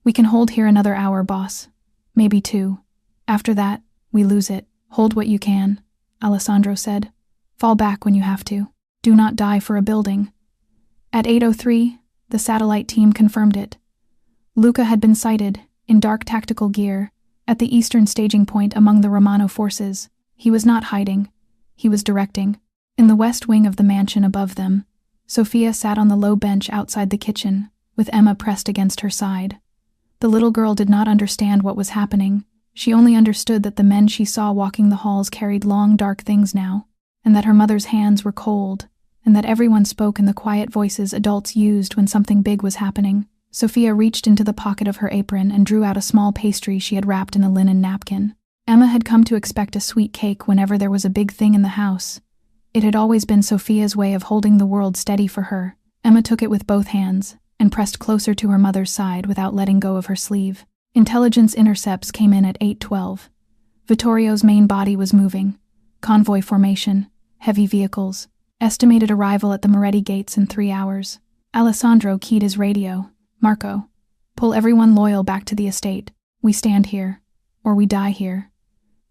"We can hold here another hour, boss. Maybe 2. After that, we lose it. Hold what you can," Alessandro said. "Fall back when you have to. Do not die for a building." At 8:03, the satellite team confirmed it. Luca had been sighted, in dark tactical gear, at the eastern staging point among the Romano forces. He was not hiding. He was directing. In the west wing of the mansion above them, Sophia sat on the low bench outside the kitchen, with Emma pressed against her side. The little girl did not understand what was happening. She only understood that the men she saw walking the halls carried long, dark things now, and that her mother's hands were cold, and that everyone spoke in the quiet voices adults used when something big was happening. Sophia reached into the pocket of her apron and drew out a small pastry she had wrapped in a linen napkin. Emma had come to expect a sweet cake whenever there was a big thing in the house. It had always been Sophia's way of holding the world steady for her. Emma took it with both hands and pressed closer to her mother's side without letting go of her sleeve. Intelligence intercepts came in at 8:12. Vittorio's main body was moving. Convoy formation, heavy vehicles, estimated arrival at the Moretti gates in 3 hours. Alessandro keyed his radio. "Marco, Pull everyone loyal back to the estate. We stand here, or we die here.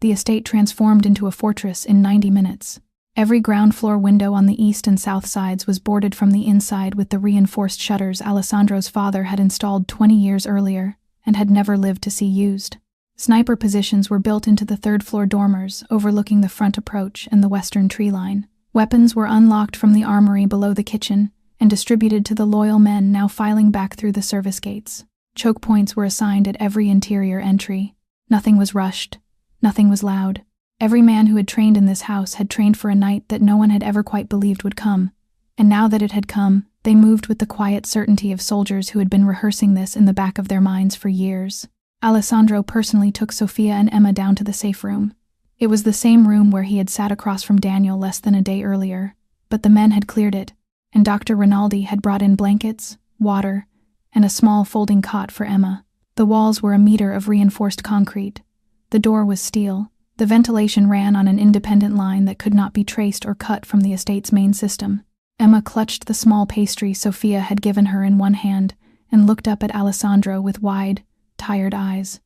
The estate transformed into a fortress in 90 minutes. Every ground floor window on the east and south sides was boarded from the inside with the reinforced shutters Alessandro's father had installed 20 years earlier and had never lived to see used. Sniper positions were built into the third-floor dormers, overlooking the front approach and the western tree line. Weapons were unlocked from the armory below the kitchen and distributed to the loyal men now filing back through the service gates. Choke points were assigned at every interior entry. Nothing was rushed. Nothing was loud. Every man who had trained in this house had trained for a night that no one had ever quite believed would come. And now that it had come, they moved with the quiet certainty of soldiers who had been rehearsing this in the back of their minds for years. Alessandro personally took Sofia and Emma down to the safe room. It was the same room where he had sat across from Daniel less than a day earlier, but the men had cleared it, and Dr. Rinaldi had brought in blankets, water, and a small folding cot for Emma. The walls were a meter of reinforced concrete. The door was steel. The ventilation ran on an independent line that could not be traced or cut from the estate's main system. Emma clutched the small pastry Sofia had given her in one hand and looked up at Alessandro with wide, tired eyes.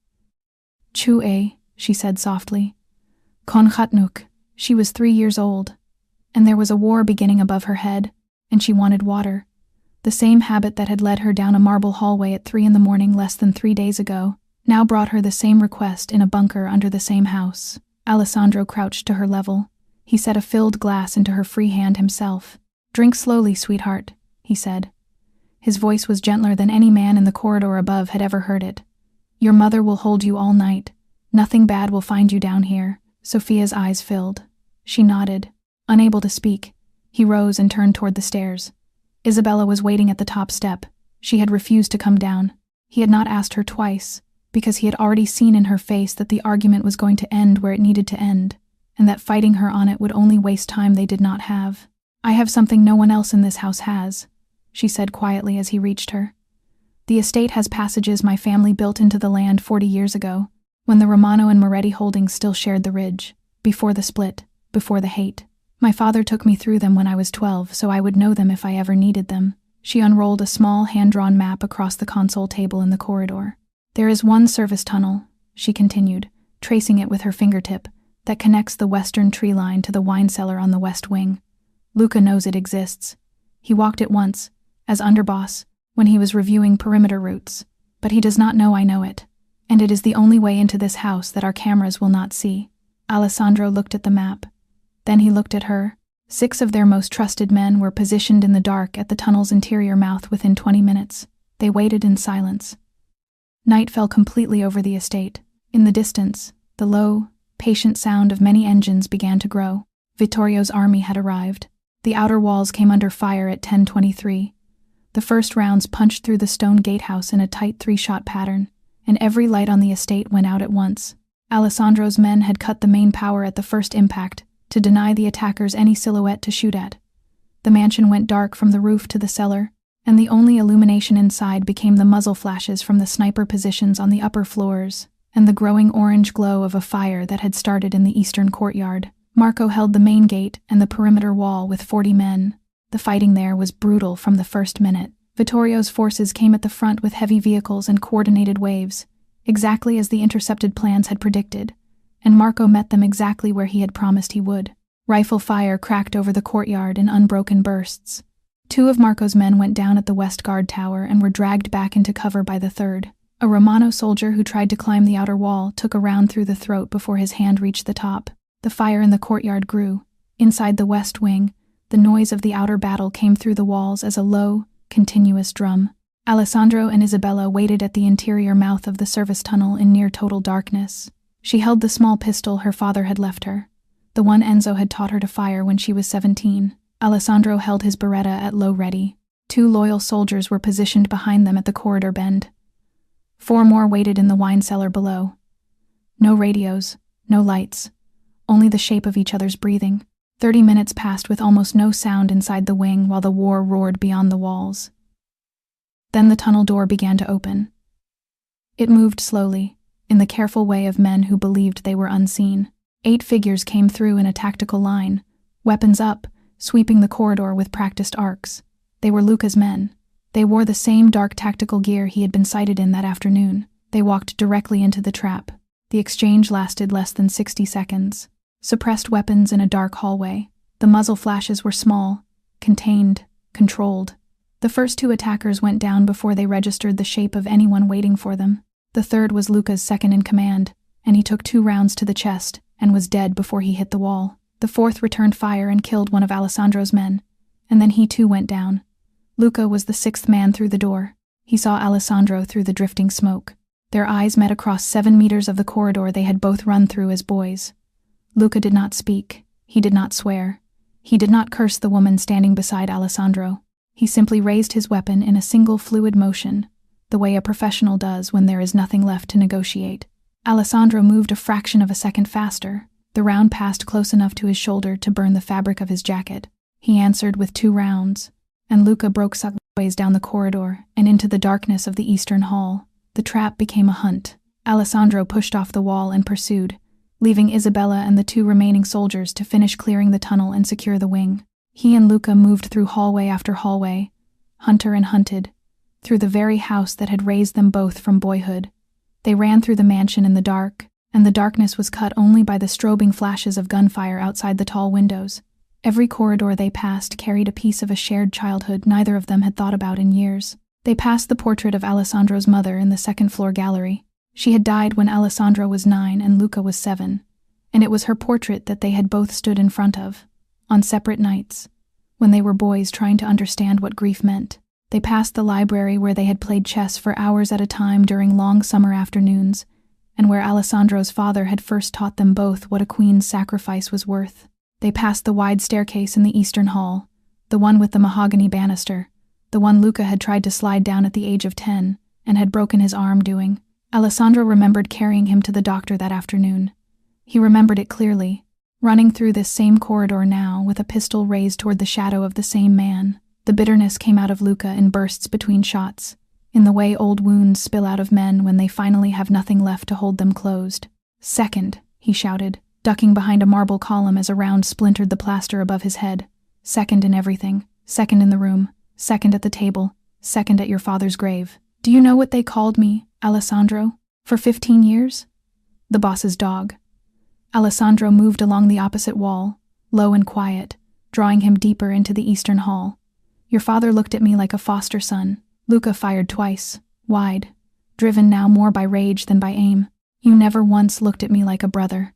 "Chu-e," she said softly. "Kon Khatnuk." She was 3 years old, and there was a war beginning above her head, and she wanted water. The same habit that had led her down a marble hallway at 3 a.m. less than 3 days ago now brought her the same request in a bunker under the same house. Alessandro crouched to her level. He set a filled glass into her free hand himself. "Drink slowly, sweetheart," he said. His voice was gentler than any man in the corridor above had ever heard it. "Your mother will hold you all night. Nothing bad will find you down here." Sofia's eyes filled. She nodded. Unable to speak, he rose and turned toward the stairs. Isabella was waiting at the top step. She had refused to come down. He had not asked her twice, because he had already seen in her face that the argument was going to end where it needed to end, and that fighting her on it would only waste time they did not have. "I have something no one else in this house has," she said quietly as he reached her. "The estate has passages my family built into the land 40 years ago, when the Romano and Moretti holdings still shared the ridge, before the split, before the hate. My father took me through them when I was 12, so I would know them if I ever needed them." She unrolled a small hand-drawn map across the console table in the corridor. "There is one service tunnel," she continued, tracing it with her fingertip, "that connects the western tree line to the wine cellar on the west wing. Luca knows it exists. He walked it once, as underboss, when he was reviewing perimeter routes, but he does not know I know it, and it is the only way into this house that our cameras will not see." Alessandro looked at the map. Then he looked at her. 6 of their most trusted men were positioned in the dark at the tunnel's interior mouth within 20 minutes. They waited in silence. Night fell completely over the estate. In the distance, the low, patient sound of many engines began to grow. Vittorio's army had arrived. The outer walls came under fire at 10:23. The first rounds punched through the stone gatehouse in a tight 3-shot pattern, and every light on the estate went out at once. Alessandro's men had cut the main power at the first impact to deny the attackers any silhouette to shoot at. The mansion went dark from the roof to the cellar, and the only illumination inside became the muzzle flashes from the sniper positions on the upper floors and the growing orange glow of a fire that had started in the eastern courtyard. Marco held the main gate and the perimeter wall with 40 men. The fighting there was brutal from the first minute. Vittorio's forces came at the front with heavy vehicles and coordinated waves, exactly as the intercepted plans had predicted, and Marco met them exactly where he had promised he would. Rifle fire cracked over the courtyard in unbroken bursts. 2 of Marco's men went down at the west guard tower and were dragged back into cover by the 3rd. A Romano soldier who tried to climb the outer wall took a round through the throat before his hand reached the top. The fire in the courtyard grew. Inside the west wing, the noise of the outer battle came through the walls as a low, continuous drum. Alessandro and Isabella waited at the interior mouth of the service tunnel in near total darkness. She held the small pistol her father had left her, the one Enzo had taught her to fire when she was 17. Alessandro held his Beretta at low ready. 2 loyal soldiers were positioned behind them at the corridor bend. 4 more waited in the wine cellar below. No radios, no lights, only the shape of each other's breathing. 30 minutes passed with almost no sound inside the wing while the war roared beyond the walls. Then the tunnel door began to open. It moved slowly, in the careful way of men who believed they were unseen. 8 figures came through in a tactical line, weapons up, sweeping the corridor with practiced arcs. They were Luca's men. They wore the same dark tactical gear he had been sighted in that afternoon. They walked directly into the trap. The exchange lasted less than 60 seconds. Suppressed weapons in a dark hallway. The muzzle flashes were small, contained, controlled. The first two attackers went down before they registered the shape of anyone waiting for them. The third was Luca's second in command, and he took 2 rounds to the chest and was dead before he hit the wall. The fourth returned fire and killed one of Alessandro's men, and then he too went down. Luca was the 6th man through the door. He saw Alessandro through the drifting smoke. Their eyes met across 7 meters of the corridor they had both run through as boys. Luca did not speak. He did not swear. He did not curse the woman standing beside Alessandro. He simply raised his weapon in a single fluid motion, the way a professional does when there is nothing left to negotiate. Alessandro moved a fraction of a second faster. The round passed close enough to his shoulder to burn the fabric of his jacket. He answered with 2 rounds, and Luca broke sideways down the corridor and into the darkness of the eastern hall. The trap became a hunt. Alessandro pushed off the wall and pursued, leaving Isabella and the 2 remaining soldiers to finish clearing the tunnel and secure the wing. He and Luca moved through hallway after hallway, hunter and hunted, through the very house that had raised them both from boyhood. They ran through the mansion in the dark, and the darkness was cut only by the strobing flashes of gunfire outside the tall windows. Every corridor they passed carried a piece of a shared childhood neither of them had thought about in years. They passed the portrait of Alessandro's mother in the second-floor gallery. She had died when Alessandro was 9 and Luca was 7, and it was her portrait that they had both stood in front of, on separate nights, when they were boys trying to understand what grief meant. They passed the library where they had played chess for hours at a time during long summer afternoons, and where Alessandro's father had first taught them both what a queen's sacrifice was worth. They passed the wide staircase in the eastern hall, the one with the mahogany banister, the one Luca had tried to slide down at the age of 10 and had broken his arm doing. Alessandro remembered carrying him to the doctor that afternoon. He remembered it clearly, running through this same corridor now with a pistol raised toward the shadow of the same man. The bitterness came out of Luca in bursts between shots, in the way old wounds spill out of men when they finally have nothing left to hold them closed. "Second," he shouted, ducking behind a marble column as a round splintered the plaster above his head. "Second in everything. Second in the room. Second at the table. Second at your father's grave. Do you know what they called me, Alessandro, for 15 years? The boss's dog." Alessandro moved along the opposite wall, low and quiet, drawing him deeper into the eastern hall. "Your father looked at me like a foster son." Luca fired twice, wide, driven now more by rage than by aim. "You never once looked at me like a brother.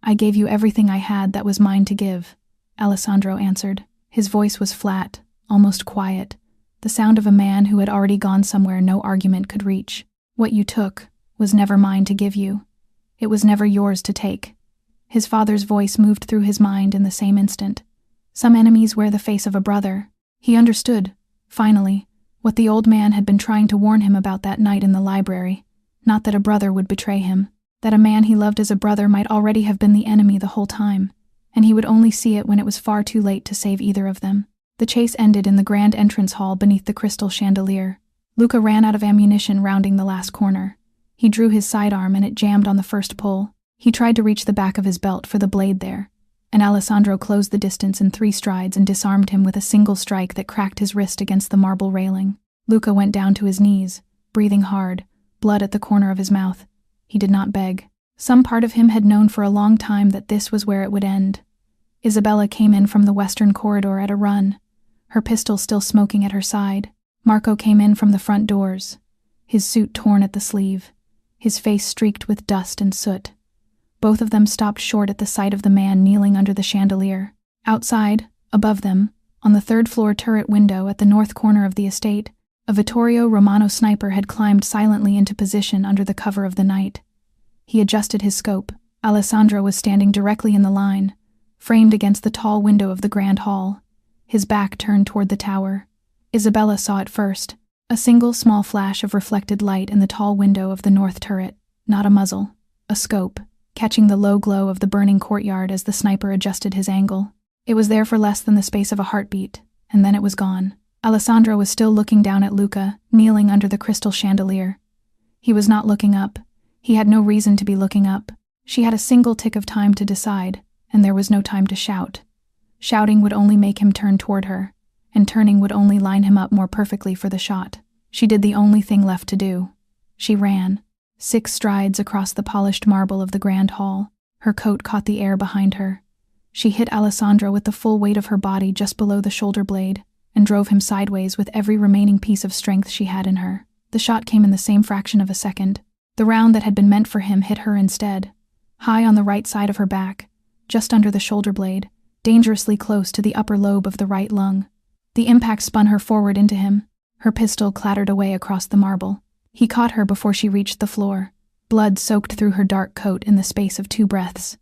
I gave you everything I had that was mine to give," Alessandro answered. His voice was flat, almost quiet, the sound of a man who had already gone somewhere no argument could reach. "What you took was never mine to give you. It was never yours to take." His father's voice moved through his mind in the same instant. Some enemies wear the face of a brother. He understood, finally, what the old man had been trying to warn him about that night in the library. Not that a brother would betray him, that a man he loved as a brother might already have been the enemy the whole time, and he would only see it when it was far too late to save either of them. The chase ended in the grand entrance hall beneath the crystal chandelier. Luca ran out of ammunition rounding the last corner. He drew his sidearm and it jammed on the first pull. He tried to reach the back of his belt for the blade there, and Alessandro closed the distance in 3 strides and disarmed him with a single strike that cracked his wrist against the marble railing. Luca went down to his knees, breathing hard, blood at the corner of his mouth. He did not beg. Some part of him had known for a long time that this was where it would end. Isabella came in from the western corridor at a run, her pistol still smoking at her side. Marco came in from the front doors, his suit torn at the sleeve, his face streaked with dust and soot. Both of them stopped short at the sight of the man kneeling under the chandelier. Outside, above them, on the 3rd-floor turret window at the north corner of the estate, a Vittorio Romano sniper had climbed silently into position under the cover of the night. He adjusted his scope. Alessandro was standing directly in the line, framed against the tall window of the grand hall, his back turned toward the tower. Isabella saw it first, a single small flash of reflected light in the tall window of the north turret, not a muzzle, a scope, catching the low glow of the burning courtyard as the sniper adjusted his angle. It was there for less than the space of a heartbeat, and then it was gone. Alessandro was still looking down at Luca, kneeling under the crystal chandelier. He was not looking up. He had no reason to be looking up. She had a single tick of time to decide, and there was no time to shout. Shouting would only make him turn toward her, and turning would only line him up more perfectly for the shot. She did the only thing left to do. She ran. 6 strides across the polished marble of the grand hall. Her coat caught the air behind her. She hit Alessandro with the full weight of her body just below the shoulder blade, and drove him sideways with every remaining piece of strength she had in her. The shot came in the same fraction of a second. The round that had been meant for him hit her instead, high on the right side of her back, just under the shoulder blade, dangerously close to the upper lobe of the right lung. The impact spun her forward into him. Her pistol clattered away across the marble. He caught her before she reached the floor. Blood soaked through her dark coat in the space of 2 breaths.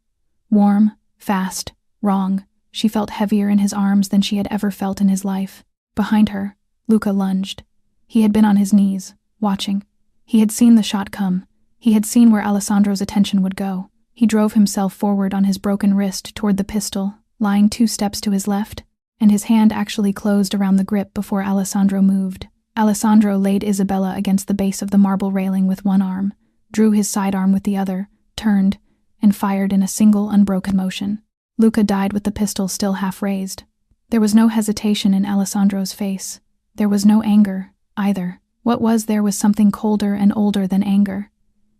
Warm, fast, wrong. She felt heavier in his arms than she had ever felt in his life. Behind her, Luca lunged. He had been on his knees, watching. He had seen the shot come. He had seen where Alessandro's attention would go. He drove himself forward on his broken wrist toward the pistol, lying 2 steps to his left, and his hand actually closed around the grip before Alessandro moved. Alessandro laid Isabella against the base of the marble railing with one arm, drew his sidearm with the other, turned, and fired in a single unbroken motion. Luca died with the pistol still half raised. There was no hesitation in Alessandro's face. There was no anger, either. What was there was something colder and older than anger,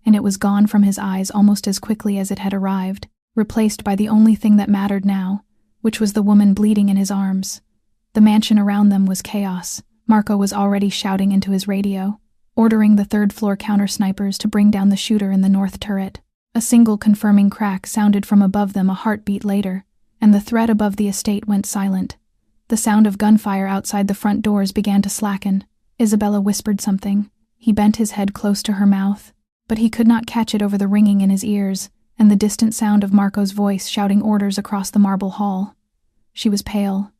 and it was gone from his eyes almost as quickly as it had arrived, replaced by the only thing that mattered now, which was the woman bleeding in his arms. The mansion around them was chaos. Marco was already shouting into his radio, ordering the 3rd-floor counter-snipers to bring down the shooter in the north turret. A single confirming crack sounded from above them a heartbeat later, and the threat above the estate went silent. The sound of gunfire outside the front doors began to slacken. Isabella whispered something. He bent his head close to her mouth, but he could not catch it over the ringing in his ears and the distant sound of Marco's voice shouting orders across the marble hall. She was pale.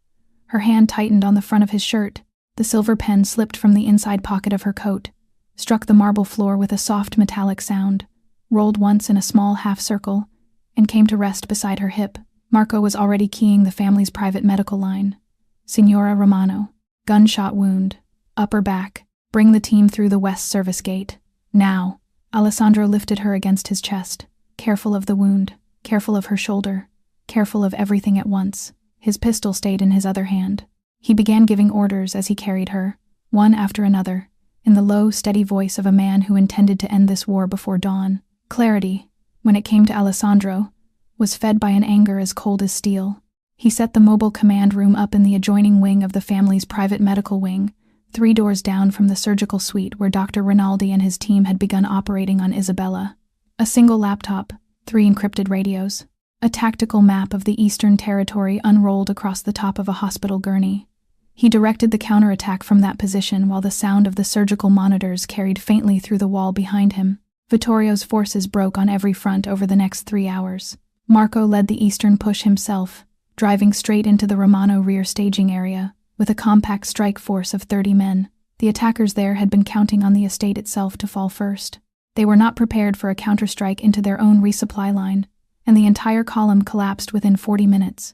Her hand tightened on the front of his shirt. The silver pen slipped from the inside pocket of her coat, struck the marble floor with a soft metallic sound, rolled once in a small half-circle, and came to rest beside her hip. Marco was already keying the family's private medical line. Signora Romano. Gunshot wound. Upper back. Bring the team through the west service gate. Now. Alessandro lifted her against his chest, careful of the wound, careful of her shoulder, careful of everything at once. His pistol stayed in his other hand. He began giving orders as he carried her, one after another, in the low, steady voice of a man who intended to end this war before dawn. Clarity, when it came to Alessandro, was fed by an anger as cold as steel. He set the mobile command room up in the adjoining wing of the family's private medical wing, 3 doors down from the surgical suite where Dr. Rinaldi and his team had begun operating on Isabella. A single laptop, 3 encrypted radios. A tactical map of the Eastern Territory unrolled across the top of a hospital gurney. He directed the counterattack from that position while the sound of the surgical monitors carried faintly through the wall behind him. Vittorio's forces broke on every front over the next 3 hours. Marco led the eastern push himself, driving straight into the Romano rear staging area, with a compact strike force of 30 men. The attackers there had been counting on the estate itself to fall first. They were not prepared for a counterstrike into their own resupply line, and the entire column collapsed within 40 minutes.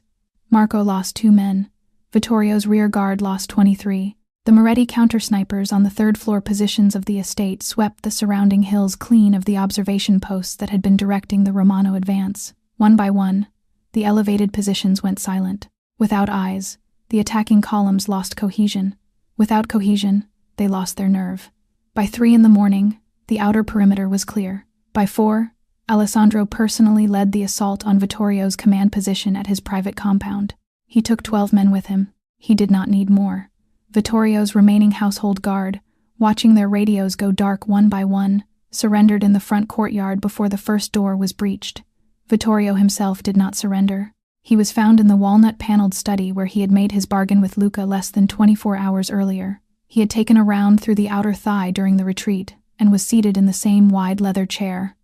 Marco lost 2 men. Vittorio's rear guard lost 23. The Moretti counter-snipers on the 3rd-floor positions of the estate swept the surrounding hills clean of the observation posts that had been directing the Romano advance. One by one, the elevated positions went silent. Without eyes, the attacking columns lost cohesion. Without cohesion, they lost their nerve. By 3 in the morning, the outer perimeter was clear. By 4, Alessandro personally led the assault on Vittorio's command position at his private compound. He took 12 men with him. He did not need more. Vittorio's remaining household guard, watching their radios go dark one by one, surrendered in the front courtyard before the first door was breached. Vittorio himself did not surrender. He was found in the walnut-paneled study where he had made his bargain with Luca less than 24 hours earlier. He had taken a round through the outer thigh during the retreat and was seated in the same wide leather chair,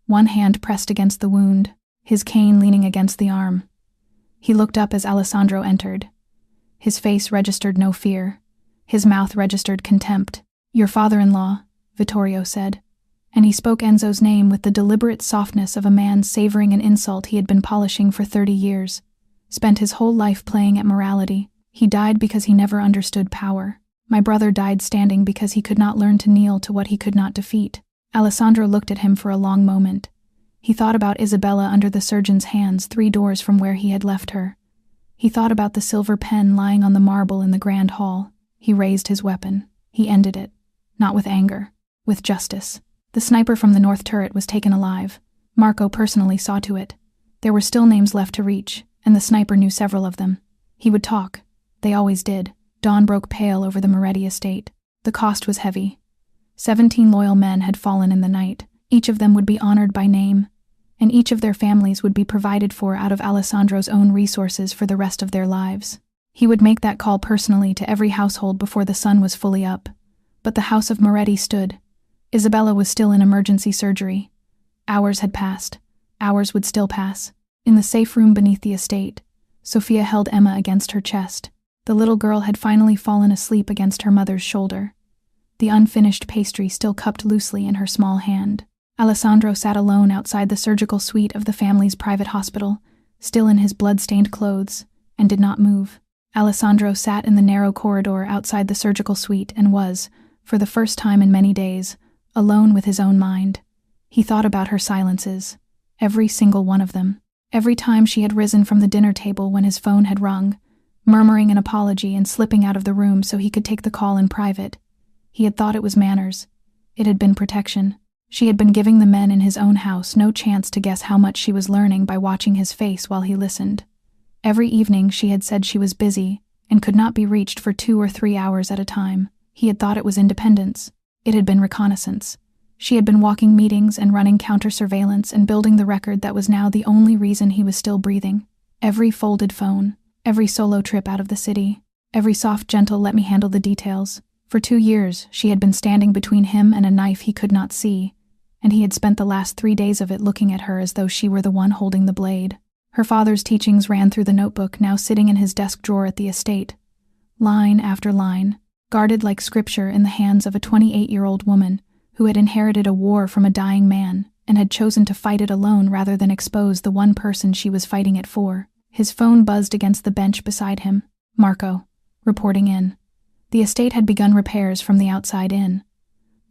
one hand pressed against the wound, his cane leaning against the arm. He looked up as Alessandro entered. His face registered no fear. His mouth registered contempt. "Your father-in-law," Vittorio said, and he spoke Enzo's name with the deliberate softness of a man savoring an insult he had been polishing for 30 years. Spent his whole life playing at morality. He died because he never understood power. My brother died standing because he could not learn to kneel to what he could not defeat. Alessandro looked at him for a long moment. He thought about Isabella under the surgeon's hands 3 doors from where he had left her. He thought about the silver pen lying on the marble in the grand hall. He raised his weapon. He ended it. Not with anger. With justice. The sniper from the north turret was taken alive. Marco personally saw to it. There were still names left to reach, and the sniper knew several of them. He would talk. They always did. Dawn broke pale over the Moretti estate. The cost was heavy. 17 loyal men had fallen in the night. Each of them would be honored by name, and each of their families would be provided for out of Alessandro's own resources for the rest of their lives. He would make that call personally to every household before the sun was fully up. But the house of Moretti stood. Isabella was still in emergency surgery. Hours had passed. Hours would still pass. In the safe room beneath the estate, Sophia held Emma against her chest. The little girl had finally fallen asleep against her mother's shoulder, the unfinished pastry still cupped loosely in her small hand. Alessandro sat alone outside the surgical suite of the family's private hospital, still in his blood-stained clothes, and did not move. Alessandro sat in the narrow corridor outside the surgical suite and was, for the first time in many days, alone with his own mind. He thought about her silences, every single one of them. Every time she had risen from the dinner table when his phone had rung, murmuring an apology and slipping out of the room so he could take the call in private. He had thought it was manners. It had been protection. She had been giving the men in his own house no chance to guess how much she was learning by watching his face while he listened. Every evening she had said she was busy and could not be reached for 2 or 3 hours at a time. He had thought it was independence. It had been reconnaissance. She had been walking meetings and running counter-surveillance and building the record that was now the only reason he was still breathing. Every folded phone, every solo trip out of the city, every soft, gentle let me handle the details. For 2 years, she had been standing between him and a knife he could not see, and he had spent the last 3 days of it looking at her as though she were the one holding the blade. Her father's teachings ran through the notebook now sitting in his desk drawer at the estate. Line after line, guarded like scripture in the hands of a 28-year-old woman who had inherited a war from a dying man and had chosen to fight it alone rather than expose the one person she was fighting it for. His phone buzzed against the bench beside him. Marco, reporting in. The estate had begun repairs from the outside in.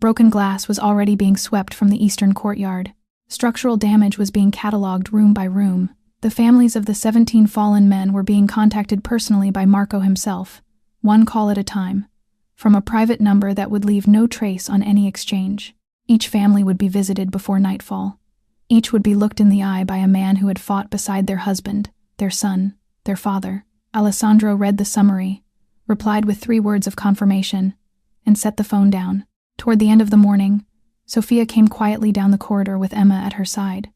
Broken glass was already being swept from the eastern courtyard. Structural damage was being catalogued room by room. The families of the 17 fallen men were being contacted personally by Marco himself, one call at a time, from a private number that would leave no trace on any exchange. Each family would be visited before nightfall. Each would be looked in the eye by a man who had fought beside their husband, their son, their father. Alessandro read the summary, replied with 3 words of confirmation, and set the phone down. Toward the end of the morning, Sophia came quietly down the corridor with Emma at her side.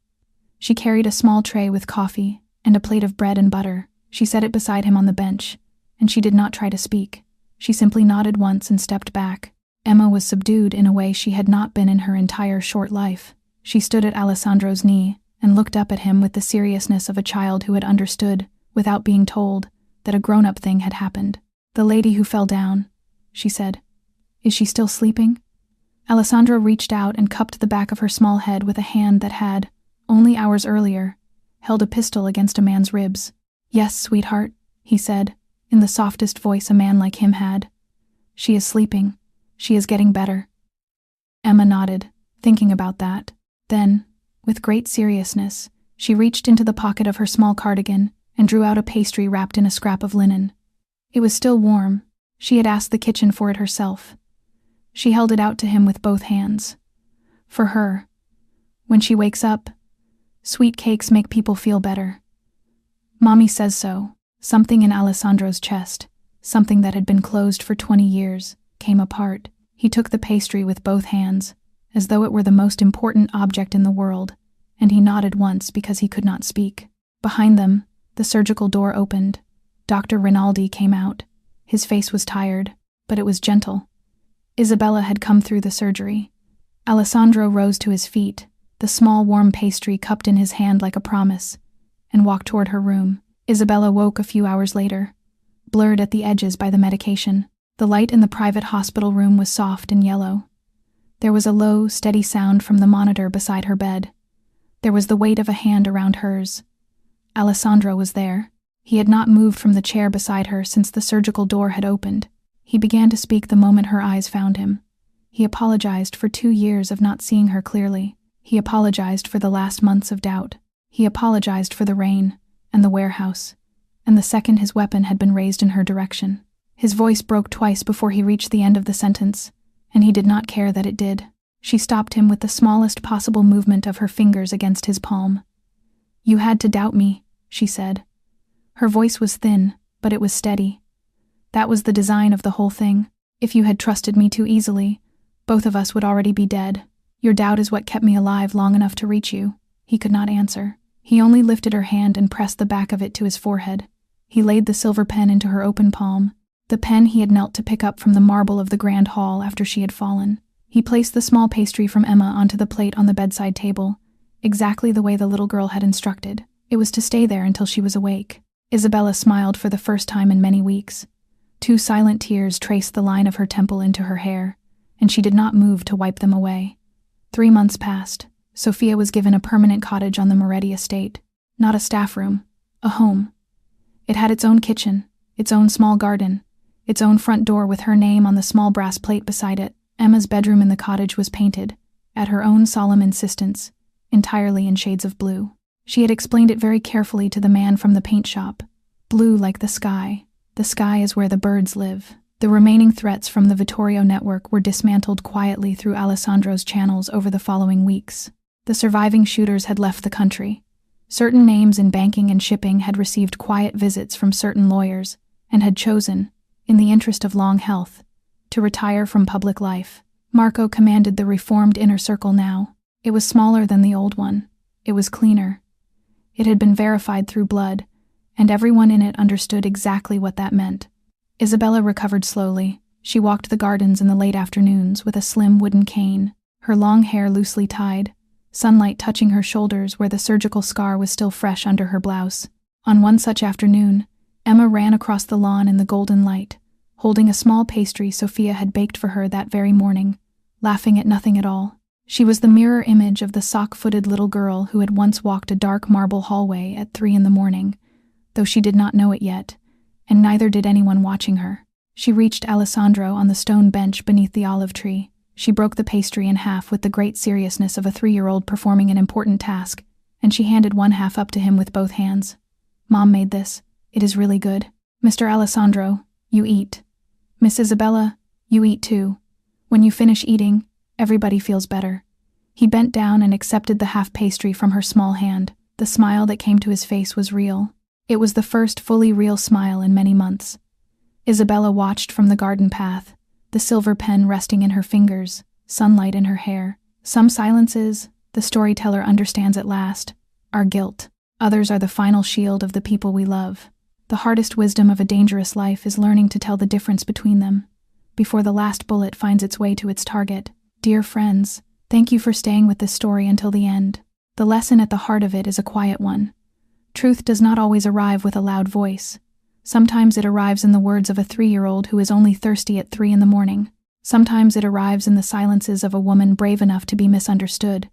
She carried a small tray with coffee and a plate of bread and butter. She set it beside him on the bench, and she did not try to speak. She simply nodded once and stepped back. Emma was subdued in a way she had not been in her entire short life. She stood at Alessandro's knee and looked up at him with the seriousness of a child who had understood, without being told, that a grown-up thing had happened. "The lady who fell down," she said. "Is she still sleeping?" Alessandro reached out and cupped the back of her small head with a hand that had, only hours earlier, held a pistol against a man's ribs. "Yes, sweetheart," he said, in the softest voice a man like him had. "She is sleeping. She is getting better." Emma nodded, thinking about that. Then, with great seriousness, she reached into the pocket of her small cardigan and drew out a pastry wrapped in a scrap of linen. It was still warm. She had asked the kitchen for it herself. She held it out to him with both hands. For her. When she wakes up, sweet cakes make people feel better. Mommy says so. Something in Alessandro's chest, something that had been closed for 20 years, came apart. He took the pastry with both hands, as though it were the most important object in the world, and he nodded once because he could not speak. Behind them, the surgical door opened. Dr. Rinaldi came out. His face was tired, but it was gentle. Isabella had come through the surgery. Alessandro rose to his feet, the small warm pastry cupped in his hand like a promise, and walked toward her room. Isabella woke a few hours later, blurred at the edges by the medication. The light in the private hospital room was soft and yellow. There was a low, steady sound from the monitor beside her bed. There was the weight of a hand around hers. Alessandro was there. He had not moved from the chair beside her since the surgical door had opened. He began to speak the moment her eyes found him. He apologized for 2 years of not seeing her clearly. He apologized for the last months of doubt. He apologized for the rain and the warehouse and the second his weapon had been raised in her direction. His voice broke twice before he reached the end of the sentence, and he did not care that it did. She stopped him with the smallest possible movement of her fingers against his palm. "You had to doubt me," she said. Her voice was thin, but it was steady. "That was the design of the whole thing. If you had trusted me too easily, both of us would already be dead. Your doubt is what kept me alive long enough to reach you." He could not answer. He only lifted her hand and pressed the back of it to his forehead. He laid the silver pen into her open palm, the pen he had knelt to pick up from the marble of the grand hall after she had fallen. He placed the small pastry from Emma onto the plate on the bedside table, exactly the way the little girl had instructed. It was to stay there until she was awake. Isabella smiled for the first time in many weeks. 2 silent tears traced the line of her temple into her hair, and she did not move to wipe them away. 3 months passed. Sophia was given a permanent cottage on the Moretti estate. Not a staff room, a home. It had its own kitchen, its own small garden, its own front door with her name on the small brass plate beside it. Emma's bedroom in the cottage was painted, at her own solemn insistence, entirely in shades of blue. She had explained it very carefully to the man from the paint shop. Blue like the sky. The sky is where the birds live. The remaining threats from the Vittorio network were dismantled quietly through Alessandro's channels over the following weeks. The surviving shooters had left the country. Certain names in banking and shipping had received quiet visits from certain lawyers and had chosen, in the interest of long health, to retire from public life. Marco commanded the reformed inner circle now. It was smaller than the old one. It was cleaner. It had been verified through blood, and everyone in it understood exactly what that meant. Isabella recovered slowly. She walked the gardens in the late afternoons with a slim wooden cane, her long hair loosely tied, sunlight touching her shoulders where the surgical scar was still fresh under her blouse. On one such afternoon, Emma ran across the lawn in the golden light, holding a small pastry Sophia had baked for her that very morning, laughing at nothing at all. She was the mirror image of the sock-footed little girl who had once walked a dark marble hallway at 3 a.m, though she did not know it yet, and neither did anyone watching her. She reached Alessandro on the stone bench beneath the olive tree. She broke the pastry in half with the great seriousness of a 3-year-old performing an important task, and she handed one half up to him with both hands. "Mom made this. It is really good. Mr. Alessandro, you eat. Miss Isabella, you eat too. When you finish eating, everybody feels better." He bent down and accepted the half pastry from her small hand. The smile that came to his face was real. It was the first fully real smile in many months. Isabella watched from the garden path, the silver pen resting in her fingers, sunlight in her hair. Some silences, the storyteller understands at last, are guilt. Others are the final shield of the people we love. The hardest wisdom of a dangerous life is learning to tell the difference between them, before the last bullet finds its way to its target. Dear friends, thank you for staying with this story until the end. The lesson at the heart of it is a quiet one. Truth does not always arrive with a loud voice. Sometimes it arrives in the words of a 3-year-old who is only thirsty at 3 a.m. Sometimes it arrives in the silences of a woman brave enough to be misunderstood,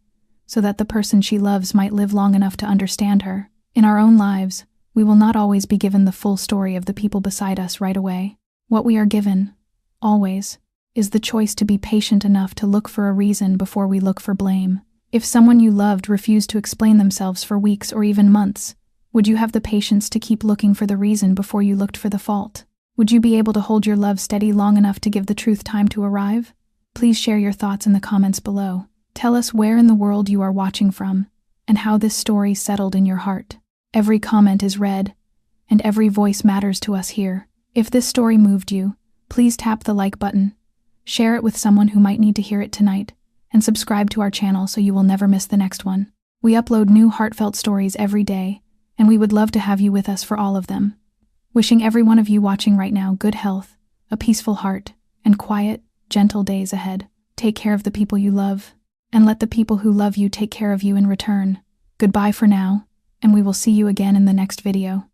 so that the person she loves might live long enough to understand her. In our own lives, we will not always be given the full story of the people beside us right away. What we are given, always, is the choice to be patient enough to look for a reason before we look for blame. If someone you loved refused to explain themselves for weeks or even months, would you have the patience to keep looking for the reason before you looked for the fault? Would you be able to hold your love steady long enough to give the truth time to arrive? Please share your thoughts in the comments below. Tell us where in the world you are watching from, and how this story settled in your heart. Every comment is read, and every voice matters to us here. If this story moved you, please tap the like button, share it with someone who might need to hear it tonight, and subscribe to our channel so you will never miss the next one. We upload new heartfelt stories every day, and we would love to have you with us for all of them. Wishing every one of you watching right now good health, a peaceful heart, and quiet, gentle days ahead. Take care of the people you love, and let the people who love you take care of you in return. Goodbye for now, and we will see you again in the next video.